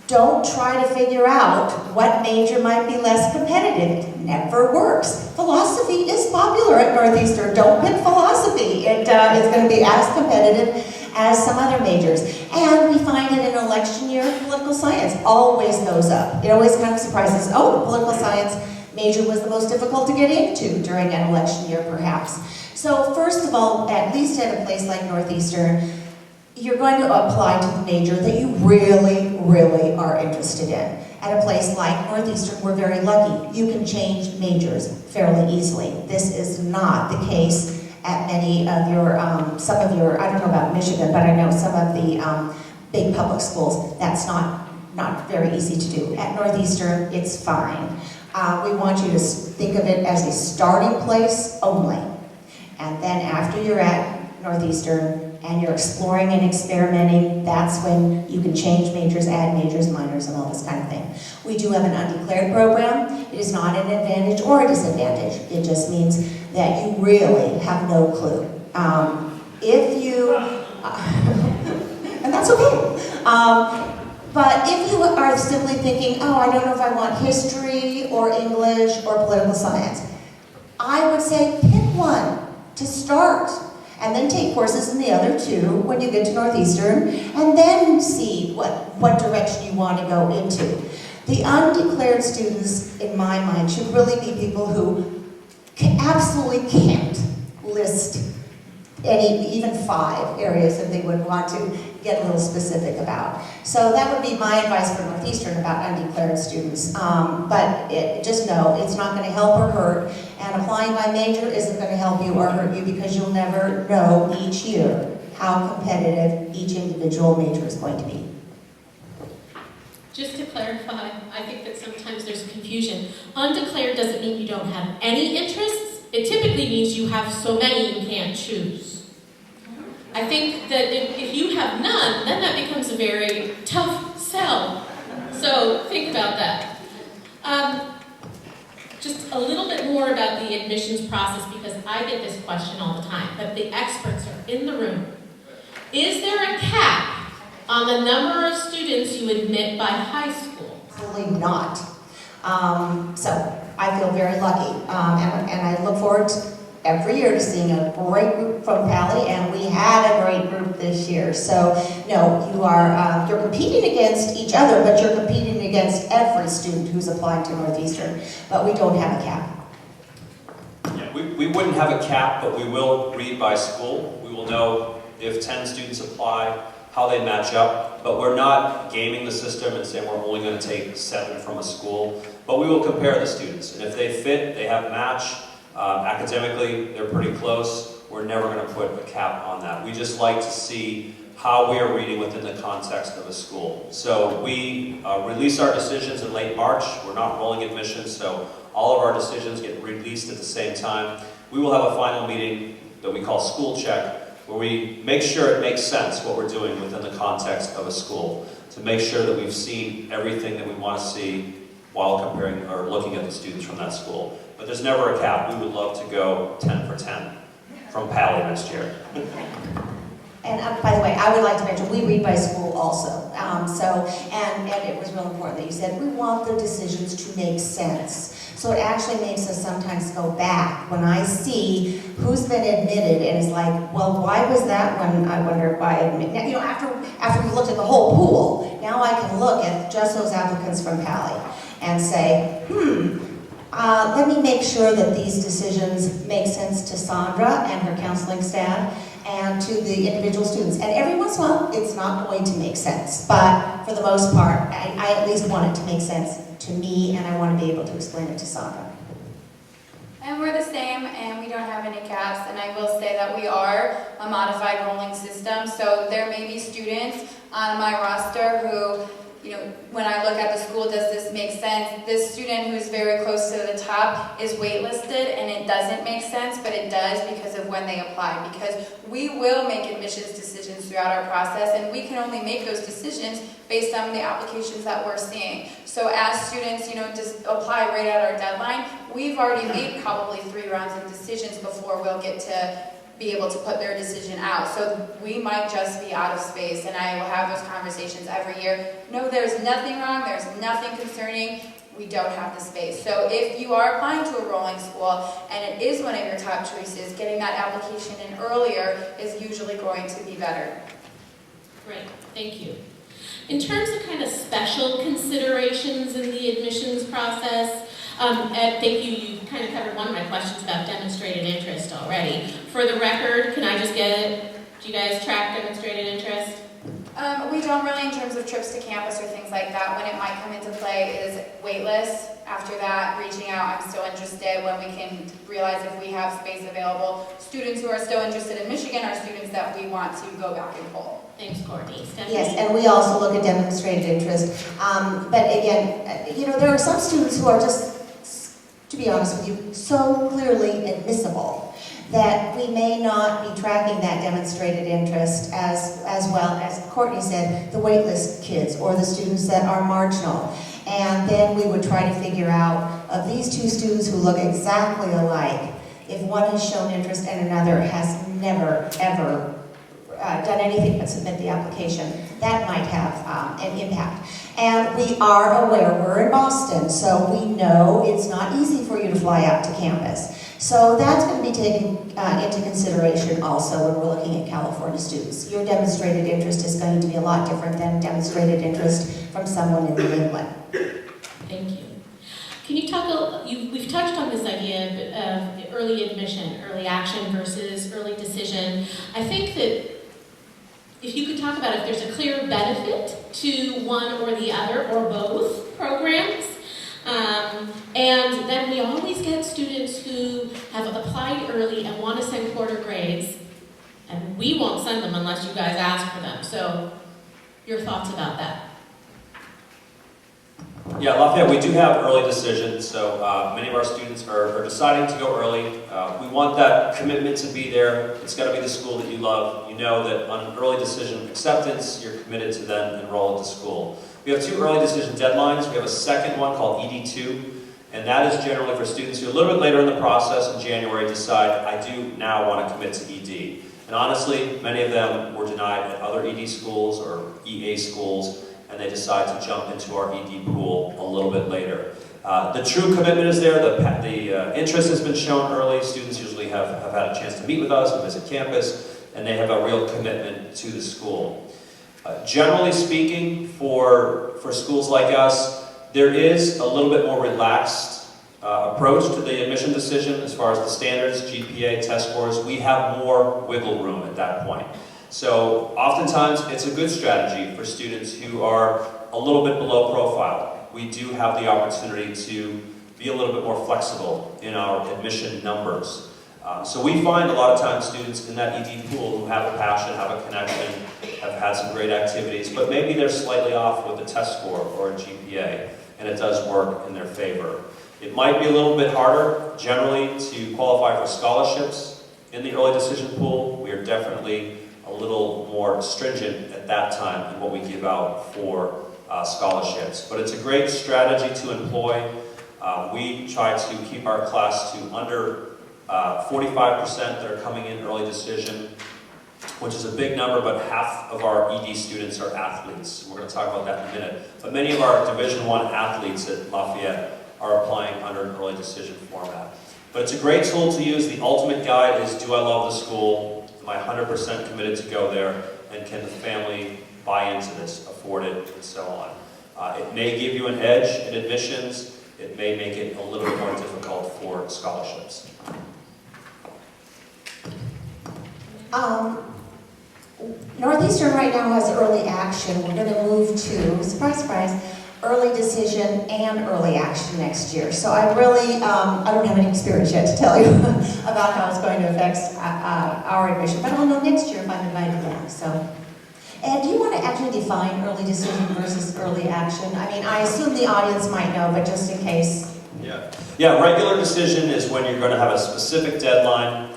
don't try to figure out what major might be less competitive. It never works. Philosophy is popular at Northeastern. Don't pick philosophy. It is going to be as competitive as some other majors. And we find it in election year, political science always goes up. It always kind of surprises, oh, the political science major was the most difficult to get into during an election year, perhaps. So first of all, at least at a place like Northeastern, you're going to apply to the major that you really, really are interested in. At a place like Northeastern, we're very lucky. You can change majors fairly easily. This is not the case at many of your, some of your, I don't know about Michigan, but I know some of the big public schools, that's not very easy to do. At Northeastern, it's fine. We want you to think of it as a starting place only. And then after you're at Northeastern, and you're exploring and experimenting, that's when you can change majors, add majors, minors, and all this kind of thing. We do have an undeclared program. It is not an advantage or a disadvantage. It just means that you really have no clue. If you, and that's okay. But if you are simply thinking, oh, I don't know if I want history or English or political science, I would say pick one to start. And then take courses in the other two when you get to Northeastern, and then see what direction you want to go into. The undeclared students, in my mind, should really be people who absolutely can't list even 5 areas that they would want to get a little specific about. So that would be my advice for Northeastern about undeclared students. But just know it's not going to help or hurt, and applying by major isn't going to help you or hurt you because you'll never know each year how competitive each individual major is going to be. Just to clarify, I think that sometimes there's confusion. Undeclared doesn't mean you don't have any interests. It typically means you have so many you can't choose. I think that if you have none, then that becomes a very tough sell. So think about that. Just a little bit more about the admissions process, because I get this question all the time, but the experts are in the room. Is there a cap on the number of students you admit by high school? Absolutely not. So I feel very lucky, and I look forward to every year to seeing a great group from Pali, and we had a great group this year. So no, you're competing against each other, but you're competing against every student who's applying to Northeastern. But we don't have a cap. Yeah, we wouldn't have a cap, but we will read by school. We will know if 10 students apply, how they match up, but we're not gaming the system and saying we're only going to take 7 from a school, but we will compare the students, and if they fit, they have match, academically, they're pretty close, we're never going to put a cap on that. We just like to see how we are reading within the context of a school. So we release our decisions in late March. We're not rolling admissions, so all of our decisions get released at the same time. We will have a final meeting that we call school check, where we make sure it makes sense what we're doing within the context of a school, to make sure that we've seen everything that we want to see while comparing or looking at the students from that school. But there's never a cap. We would love to go 10 for 10 from Pali next year. And by the way, I would like to mention, we read by school also. And it was real important that you said, we want the decisions to make sense. So it actually makes us sometimes go back when I see who's been admitted and it's like, well, why was that one? I wonder if I admit. Now, after we looked at the whole pool, now I can look at just those applicants from Pali and say, Let me make sure that these decisions make sense to Sandra and her counseling staff and to the individual students. And every once in a while, it's not going to make sense. But for the most part, I at least want it to make sense to me, and I want to be able to explain it to Sandra. And we're the same, and we don't have any caps, and I will say that we are a modified rolling system, so there may be students on my roster who, you know, when I look at the school, does this make sense? This student who's very close to the top is waitlisted, and it doesn't make sense, but it does because of when they apply, because we will make admissions decisions throughout our process, and we can only make those decisions based on the applications that we're seeing. So as students, you know, just apply right at our deadline, we've already made probably 3 rounds of decisions before we'll get to be able to put their decision out. So we might just be out of space, and I will have those conversations every year. No, there's nothing wrong, there's nothing concerning, we don't have the space. So if you are applying to a rolling school and it is one of your top choices, getting that application in earlier is usually going to be better. Great, thank you. In terms of kind of special considerations in the admissions process, Ed, thank you. You kind of covered one of my questions about demonstrated interest already. For the record, can I just get it? Do you guys track demonstrated interest? We don't really in terms of trips to campus or things like that. When it might come into play is wait lists. After that, reaching out, I'm still interested when we can realize if we have space available. Students who are still interested in Michigan are students that we want to go back and pull. Thanks, Courtney. Stephanie? Yes, and we also look at demonstrated interest. But again, you know, there are some students who are just, to be honest with you, so clearly admissible that we may not be tracking that demonstrated interest as well as Courtney said, the waitlist kids or the students that are marginal. And then we would try to figure out, of these 2 students who look exactly alike, if one has shown interest and another has never, ever done anything but submit the application, that might have an impact. And we are aware, we're in Boston, so we know it's not easy for you to fly out to campus. So that's going to be taken into consideration also when we're looking at California students. Your demonstrated interest is going to be a lot different than demonstrated interest from someone in New England. Thank you. Can you talk, we've touched on this idea of early admission, early action versus early decision. I think that if you could talk about if there's a clear benefit to one or the other or both programs. And then we always get students who have applied early and want to send quarter grades, and we won't send them unless you guys ask for them. So, your thoughts about that? Yeah, Lafayette, we do have early decisions, so many of our students are deciding to go early. We want that commitment to be there. It's got to be the school that you love. You know that on early decision acceptance, you're committed to then enroll at the school. We have 2 early decision deadlines. We have a second one called ED2, and that is generally for students who a little bit later in the process in January decide, I do now want to commit to ED. And honestly, many of them were denied at other ED schools or EA schools, and they decide to jump into our ED pool a little bit later. The true commitment is there. The interest has been shown early. Students usually have had a chance to meet with us and visit campus, and they have a real commitment to the school. Generally speaking, for schools like us, there is a little bit more relaxed approach to the admission decision as far as the standards, GPA, test scores. We have more wiggle room at that point. So oftentimes it's a good strategy for students who are a little bit below profile. We do have the opportunity to be a little bit more flexible in our admission numbers. So we find a lot of times students in that ED pool who have a passion, have a connection, have had some great activities, but maybe they're slightly off with a test score or a GPA, and it does work in their favor. It might be a little bit harder, generally, to qualify for scholarships in the early decision pool. We are definitely a little more stringent at that time in what we give out for scholarships. But it's a great strategy to employ. We try to keep our class to under 45% that are coming in early decision, which is a big number, but half of our ED students are athletes. We're going to talk about that in a minute. But many of our Division I athletes at Lafayette are applying under an early decision format. But it's a great tool to use. The ultimate guide is, do I love the school? Am I 100% committed to go there? And can the family buy into this, afford it, and so on? It may give you an edge in admissions. it may make it a little bit more difficult for scholarships. Northeastern right now has early action. We're going to move to, surprise, surprise, early decision and early action next year. So I really, I don't have any experience yet to tell you about how it's going to affect our admission, but I'll know next year if I'm invited back. So, and do you want to actually define early decision versus early action? I mean, I assume the audience might know, but just in case. Yeah, regular decision is when you're going to have a specific deadline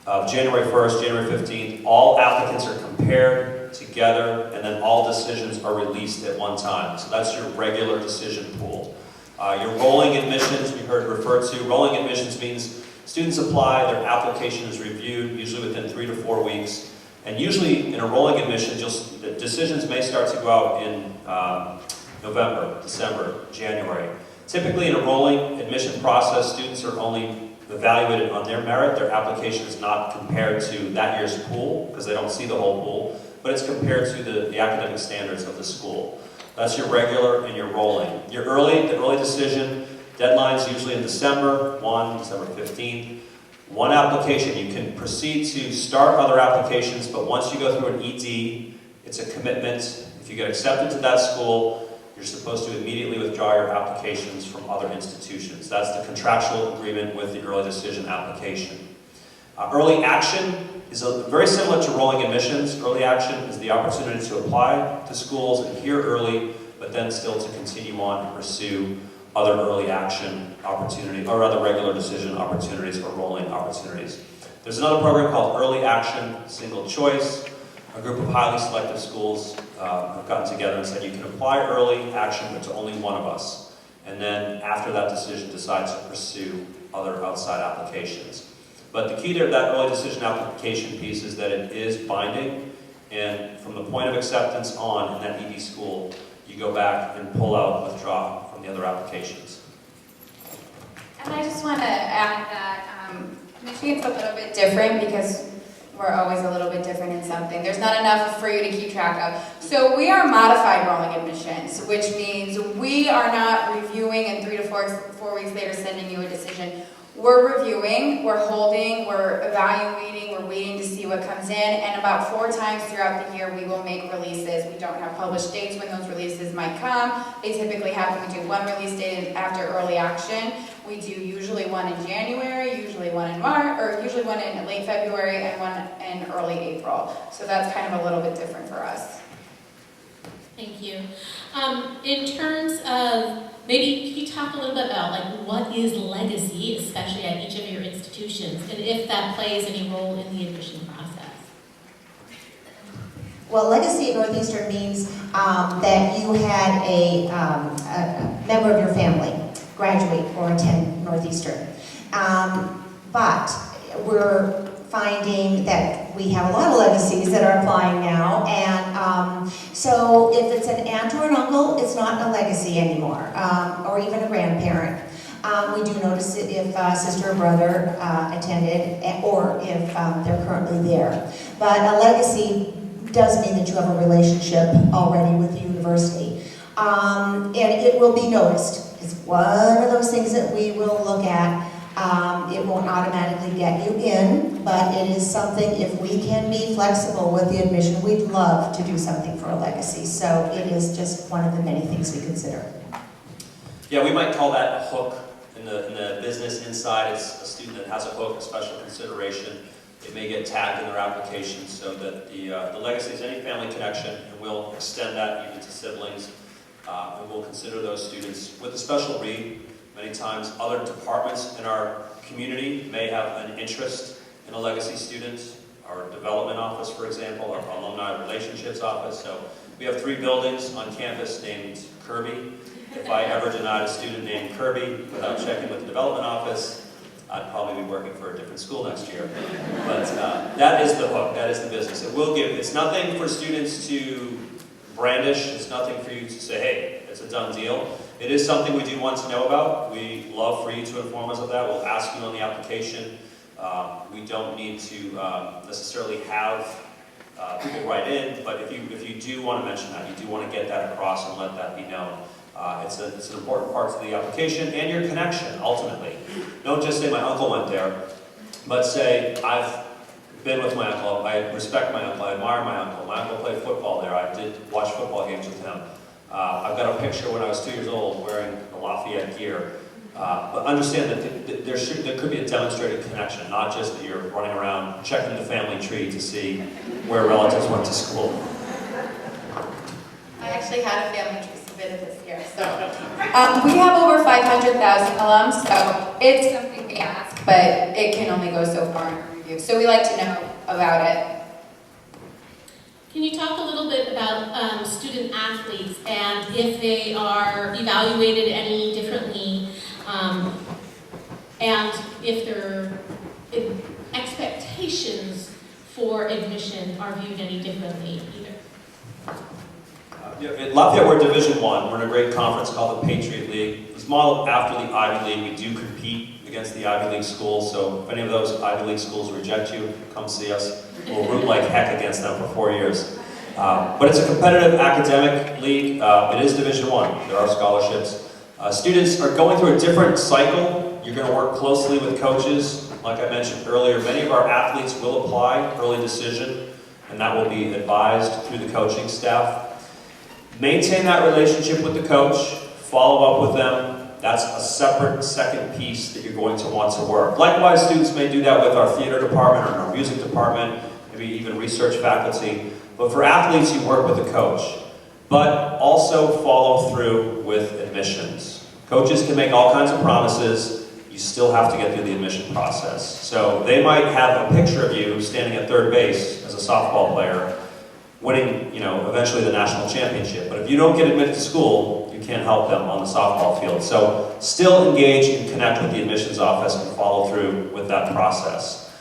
of January 1st, January 15th. All applicants are compared together, and then all decisions are released at one time. So that's your regular decision pool. Your rolling admissions, we heard referred to. Rolling admissions means students apply, their application is reviewed, usually within 3 to 4 weeks. And usually in a rolling admission, the decisions may start to go out in November, December, January. Typically in a rolling admission process, students are only evaluated on their merit. Their application is not compared to that year's pool, because they don't see the whole pool, but it's compared to the academic standards of the school. That's your regular and your rolling. The early decision, deadline's usually in December 1, December 15th. One application, you can proceed to start other applications, but once you go through an ED, it's a commitment. If you get accepted to that school, you're supposed to immediately withdraw your applications from other institutions. That's the contractual agreement with the early decision application. Early action is very similar to rolling admissions. Early action is the opportunity to apply to schools and hear early, but then still to continue on and pursue other early action opportunities, or other regular decision opportunities or rolling opportunities. There's another program called Early Action Single Choice. A group of highly selective schools have gotten together and said you can apply early action, but to only one of us. And then after that decision, decide to pursue other outside applications. But the key to that early decision application piece is that it is binding, and from the point of acceptance on in that ED school, you go back and pull out, withdraw from the other applications. And I just want to add that Michigan's a little bit different because we're always a little bit different in something. There's not enough for you to keep track of. So we are modified rolling admissions, which means we are not reviewing and 3 to 4 weeks later sending you a decision. We're reviewing, we're holding, we're evaluating, we're waiting to see what comes in, and about 4 times throughout the year we will make releases. We don't have published dates when those releases might come. They typically happen. We do 1 release date after early action. We do usually 1 in January, usually 1 in March, or usually 1 in late February and 1 in early April. So that's kind of a little bit different for us. Thank you. In terms of, maybe could you talk a little bit about what is legacy, especially at each of your institutions, and if that plays any role in the admission process? Well, legacy at Northeastern means that you had a member of your family graduate or attend Northeastern. But we're finding that we have a lot of legacies that are applying now, and so if it's an aunt or an uncle, it's not a legacy anymore, or even a grandparent. We do notice it if sister or brother attended, or if they're currently there. But a legacy does mean that you have a relationship already with the university, and it will be noticed. It's one of those things that we will look at. It won't automatically get you in, but it is something, if we can be flexible with the admission, we'd love to do something for a legacy. So it is just one of the many things we consider. Yeah, we might call that a hook in the business inside. It's a student that has a hook, a special consideration. It may get tagged in their application so that the legacy is any family connection, and we'll extend that even to siblings. And we'll consider those students with a special read. Many times other departments in our community may have an interest in a legacy student. Our development office, for example, our alumni relationships office. So we have 3 buildings on campus named Kirby. If I ever denied a student named Kirby without checking with the development office, I'd probably be working for a different school next year. But that is the hook, that is the business. It will give, it's nothing for students to brandish, it's nothing for you to say, hey, it's a done deal. It is something we do want to know about. We love for you to inform us of that. We'll ask you on the application. We don't need to necessarily have people write in, but if you do want to mention that, you do want to get that across and let that be known. It's an important part to the application and your connection, ultimately. Don't just say my uncle went there, but say I've been with my uncle, I respect my uncle, I admire my uncle. My uncle played football there, I did watch football games with him. I've got a picture when I was 2 years old wearing the Lafayette gear. But understand that there could be a demonstrated connection, not just that you're running around checking the family tree to see where relatives went to school. I actually had a family tree submitted this year, so. We have over 500,000 alums, so it's something we ask, but it can only go so far in our review. So we like to know about it. Can you talk a little bit about student athletes and if they are evaluated any differently, and if their expectations for admission are viewed any differently either? At Lafayette, we're Division I. We're in a great conference called the Patriot League. It's modeled after the Ivy League. We do compete against the Ivy League schools, so if any of those Ivy League schools reject you, come see us. We'll root like heck against them for 4 years. But it's a competitive academic league. It is Division I. There are scholarships. Students are going through a different cycle. You're going to work closely with coaches. Like I mentioned earlier, many of our athletes will apply early decision, and that will be advised through the coaching staff. Maintain that relationship with the coach, follow up with them. That's a separate second piece that you're going to want to work. Likewise, students may do that with our theater department or our music department, maybe even research faculty. But for athletes, you work with the coach. But also follow through with admissions. Coaches can make all kinds of promises. You still have to get through the admission process. So they might have a picture of you standing at third base as a softball player, winning, eventually the national championship. But if you don't get admitted to school, you can't help them on the softball field. So still engage and connect with the admissions office and follow through with that process.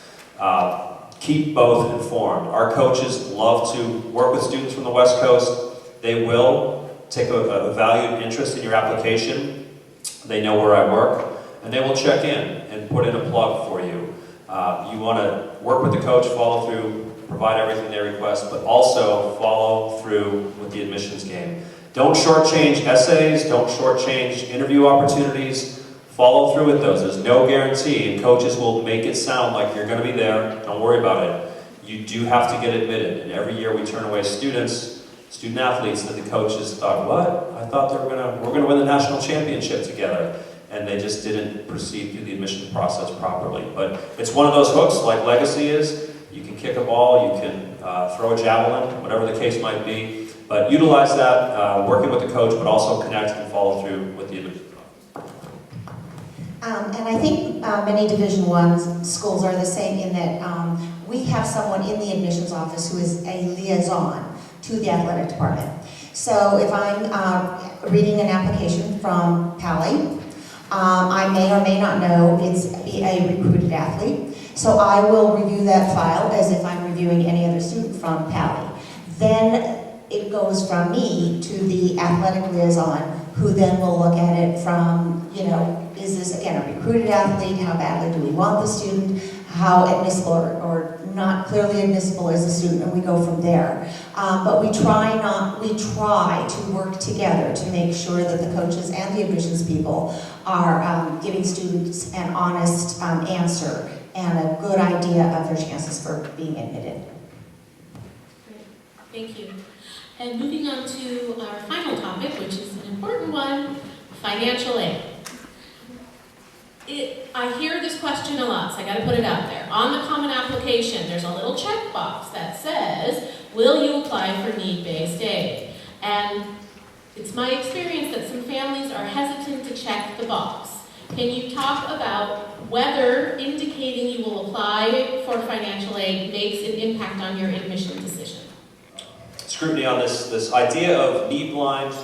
Keep both informed. Our coaches love to work with students from the West Coast. They will take a valued interest in your application. They know where I work, and they will check in and put in a plug for you. You want to work with the coach, follow through, provide everything they request, but also follow through with the admissions game. Don't shortchange essays, don't shortchange interview opportunities. Follow through with those. There's no guarantee, and coaches will make it sound like you're going to be there. Don't worry about it. You do have to get admitted, and every year we turn away student athletes that the coaches thought, what? I thought we're going to win the national championship together. And they just didn't proceed through the admission process properly. But it's one of those hooks, like Legacy is. You can kick a ball, you can throw a javelin, whatever the case might be. But utilize that, working with the coach, but also connect and follow through with the admission process. And I think many Division I schools are the same in that we have someone in the admissions office who is a liaison to the athletic department. So if I'm reading an application from Pally, I may or may not know it's a recruited athlete. So I will review that file as if I'm reviewing any other student from Pally. Then it goes from me to the athletic liaison, who then will look at it from, is this, again, a recruited athlete? How badly do we want the student? How admissible or not clearly admissible is the student? And we go from there. But we try to work together to make sure that the coaches and the admissions people are giving students an honest answer and a good idea of their chances for being admitted. Great. Thank you. And moving on to our final topic, which is an important one, financial aid. I hear this question a lot, so I got to put it out there. On the common application, there's a little checkbox that says, will you apply for need-based aid? And it's my experience that some families are hesitant to check the box. Can you talk about whether indicating you will apply for financial aid makes an impact on your admission decision? Scrutiny on this idea of need blind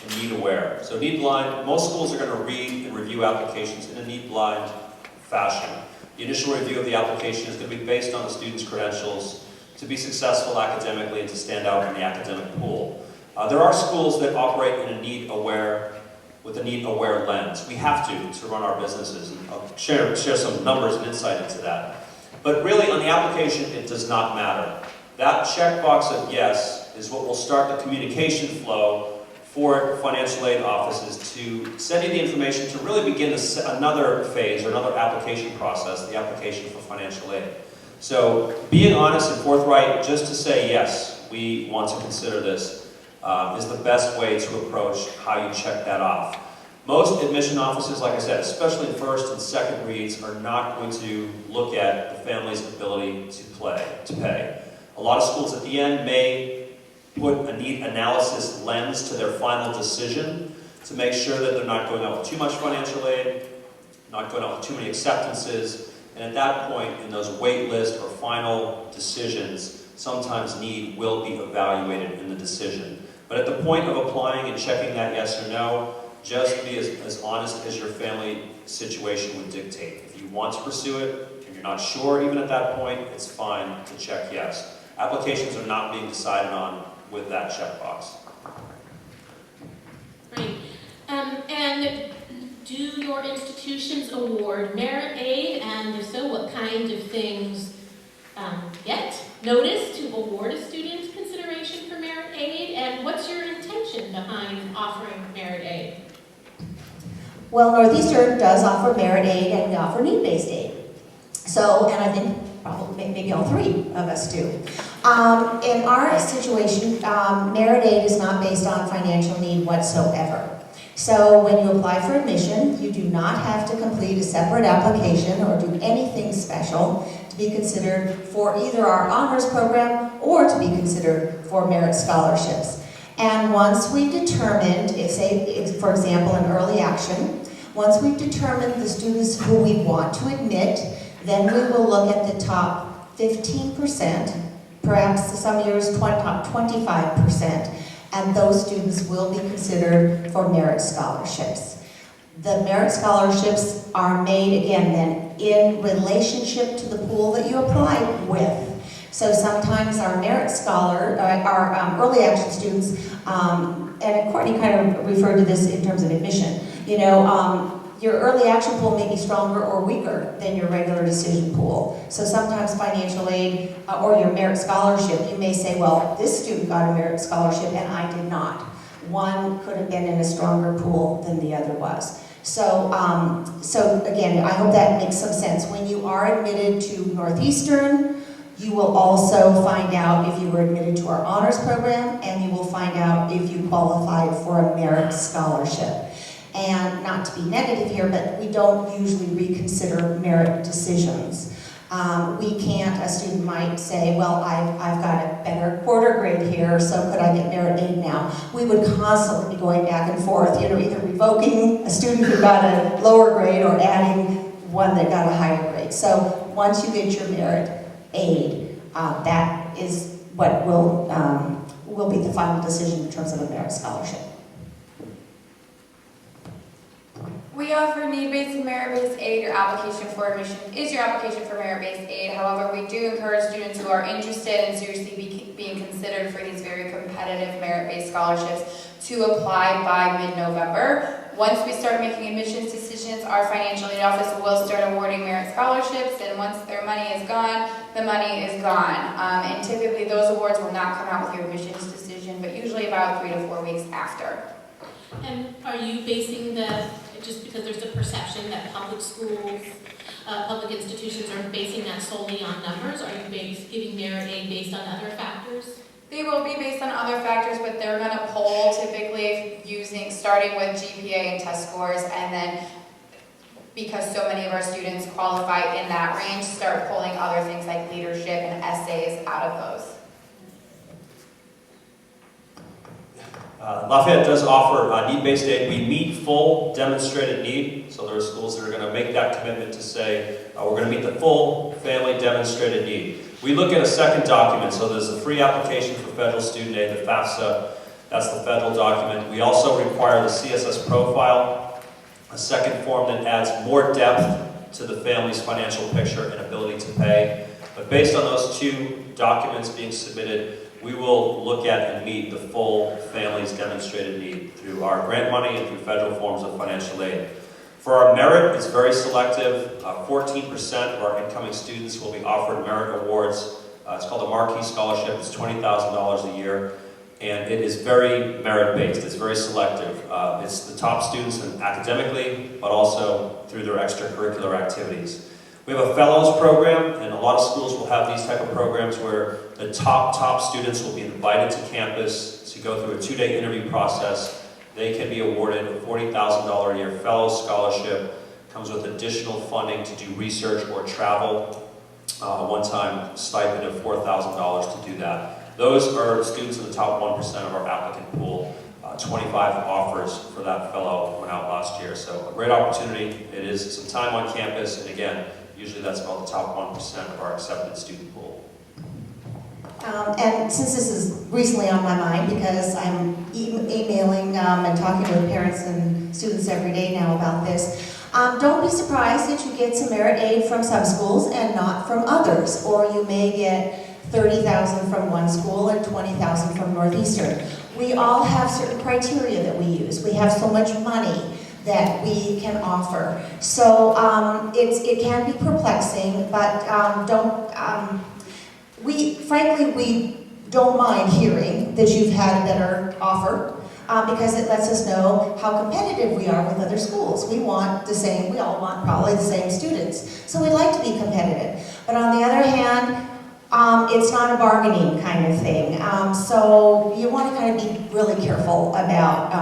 and need aware. So need blind, most schools are going to read and review applications in a need blind fashion. The initial review of the application is going to be based on the student's credentials to be successful academically and to stand out in the academic pool. There are schools that operate in a need aware, with a need aware lens. We have to run our businesses, and I'll share some numbers and insight into that. But really on the application, it does not matter. That checkbox of yes is what will start the communication flow for financial aid offices to send you the information to really begin another phase or another application process, the application for financial aid. So being honest and forthright, just to say yes, we want to consider this, is the best way to approach how you check that off. Most admission offices, like I said, especially first and second reads, are not going to look at the family's ability to pay. A lot of schools at the end may put a need analysis lens to their final decision to make sure that they're not going out with too much financial aid, not going out with too many acceptances, and at that point, in those wait list or final decisions, sometimes need will be evaluated in the decision. But at the point of applying and checking that yes or no, just be as honest as your family situation would dictate. If you want to pursue it and you're not sure even at that point, it's fine to check yes. Applications are not being decided on with that checkbox. Right. And do your institutions award merit aid? And if so, what kind of things get notice to award a student consideration for merit aid? And what's your intention behind offering merit aid? Well, Northeastern does offer merit aid and we offer need-based aid. So, and I think probably maybe all three of us do. In our situation, merit aid is not based on financial need whatsoever. So when you apply for admission, you do not have to complete a separate application or do anything special to be considered for either our honors program or to be considered for merit scholarships. And once we've determined, for example, in early action, once we've determined the students who we want to admit, then we will look at the top 15%, perhaps some years top 25%, and those students will be considered for merit scholarships. The merit scholarships are made, again, then in relationship to the pool that you applied with. So sometimes our merit scholar, our early action students, and Courtney kind of referred to this in terms of admission, your early action pool may be stronger or weaker than your regular decision pool. So sometimes financial aid or your merit scholarship, you may say, well, this student got a merit scholarship and I did not. One could have been in a stronger pool than the other was. So, so again, I hope that makes some sense. When you are admitted to Northeastern, you will also find out if you were admitted to our honors program, and you will find out if you qualified for a merit scholarship. And not to be negative here, but we don't usually reconsider merit decisions. We can't, a student might say, well, I've got a better quarter grade here, so could I get merit aid now? We would constantly be going back and forth, either revoking a student who got a lower grade or adding one that got a higher grade. So once you get your merit aid, that is what will be the final decision in terms of a merit scholarship. We offer need-based and merit-based aid. Your application for admission is your application for merit-based aid. However, we do encourage students who are interested in seriously being considered for these very competitive merit-based scholarships to apply by mid-November. Once we start making admissions decisions, our financial aid office will start awarding merit scholarships, and once their money is gone, the money is gone. And typically those awards will not come out with your admissions decision, but usually about 3 to 4 weeks after. And are you basing just because there's a perception that public schools, public institutions are basing that solely on numbers, are you giving merit aid based on other factors? They will be based on other factors, but they're going to poll typically starting with GPA and test scores, and then because so many of our students qualify in that range, start pulling other things like leadership and essays out of those. Lafayette does offer need-based aid. We meet full demonstrated need, so there are schools that are going to make that commitment to say, we're going to meet the full family demonstrated need. We look at a second document, so there's a free application for federal student aid, the FAFSA, that's the federal document. We also require the CSS profile, a second form that adds more depth to the family's financial picture and ability to pay. But based on those two documents being submitted, we will look at and meet the full family's demonstrated need through our grant money and through federal forms of financial aid. For our merit, it's very selective. 14% of our incoming students will be offered merit awards. It's called a Marquee Scholarship. It's $20,000 a year. and it is very merit-based. It's very selective. It's the top students academically, but also through their extracurricular activities. We have a fellows program, and a lot of schools will have these type of programs where the top students will be invited to campus to go through a 2-day interview process. They can be awarded a $40,000 a year fellows scholarship. Comes with additional funding to do research or travel. One-time stipend of $4,000 to do that. Those are students in the top 1% of our applicant pool. 25 offers for that fellow went out last year. So a great opportunity. It is some time on campus, and again, usually that's about the top 1% of our accepted student pool. And since this is recently on my mind, because I'm emailing and talking with parents and students every day now about this, don't be surprised that you get some merit aid from some schools and not from others, or you may get $30,000 from one school and $20,000 from Northeastern. We all have certain criteria that we use. We have so much money that we can offer. So it can be perplexing, but frankly, we don't mind hearing that you've had a better offer because it lets us know how competitive we are with other schools. We want the same, we all want probably the same students. So we'd like to be competitive. But on the other hand, it's not a bargaining kind of thing. So you want to kind of be really careful about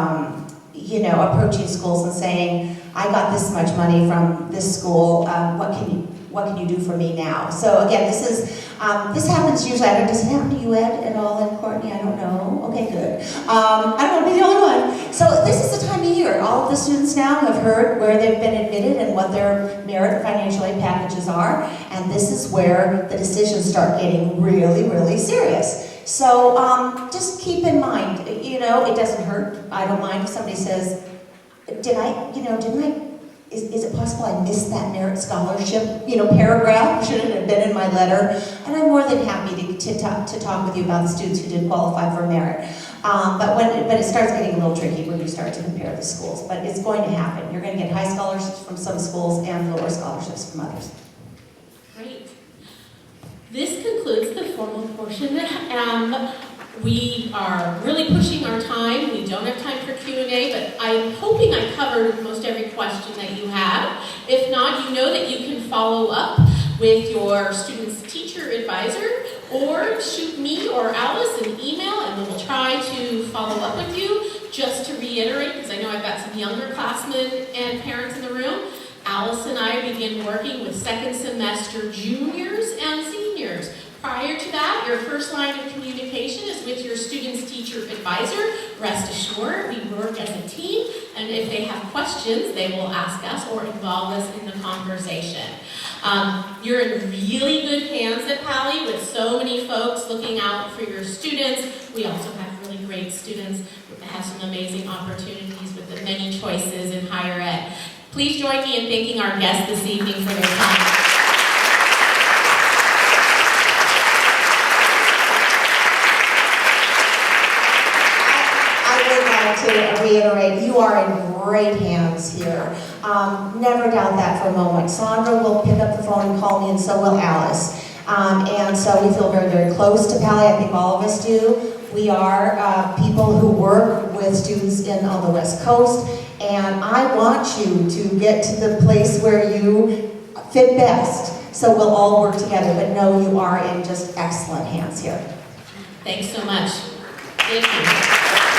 approaching schools and saying, I got this much money from this school, what can you do for me now? So again, this happens usually, does it happen to you, Ed, at all, and Courtney? I don't know. Okay, good. I don't want to be the only one. So this is the time of year. All of the students now have heard where they've been admitted and what their merit financial aid packages are, and this is where the decisions start getting really, really serious. So just keep in mind, it doesn't hurt. I don't mind if somebody says, is it possible I missed that merit scholarship, paragraph? Should it have been in my letter? And I'm more than happy to talk with you about the students who did qualify for merit. But it starts getting a little tricky when you start to compare the schools. But it's going to happen. You're going to get high scholarships from some schools and lower scholarships from others. Great. This concludes the formal portion. We are really pushing our time. We don't have time for Q&A, but I'm hoping I covered most every question that you have. If not, you know that you can follow up with your student's teacher advisor, or shoot me or Alice an email, and we will try to follow up with you. Just to reiterate, because I know I've got some younger classmen and parents in the room, Alice and I begin working with second semester juniors and seniors. Prior to that, your first line of communication is with your student's teacher advisor. Rest assured, we work as a team, and if they have questions, they will ask us or involve us in the conversation. You're in really good hands at Pally with so many folks looking out for your students. We also have really great students that have some amazing opportunities with the many choices in higher ed. Please join me in thanking our guests this evening for their time. To reiterate, you are in great hands here. Never doubt that for a moment. Sandra will pick up the phone and call me, and so will Alice. And so we feel very, very close to Pally. I think all of us do. We are people who work with students on the West Coast, and I want you to get to the place where you fit best. So we'll all work together, but know you are in just excellent hands here. Thanks so much. Thank you.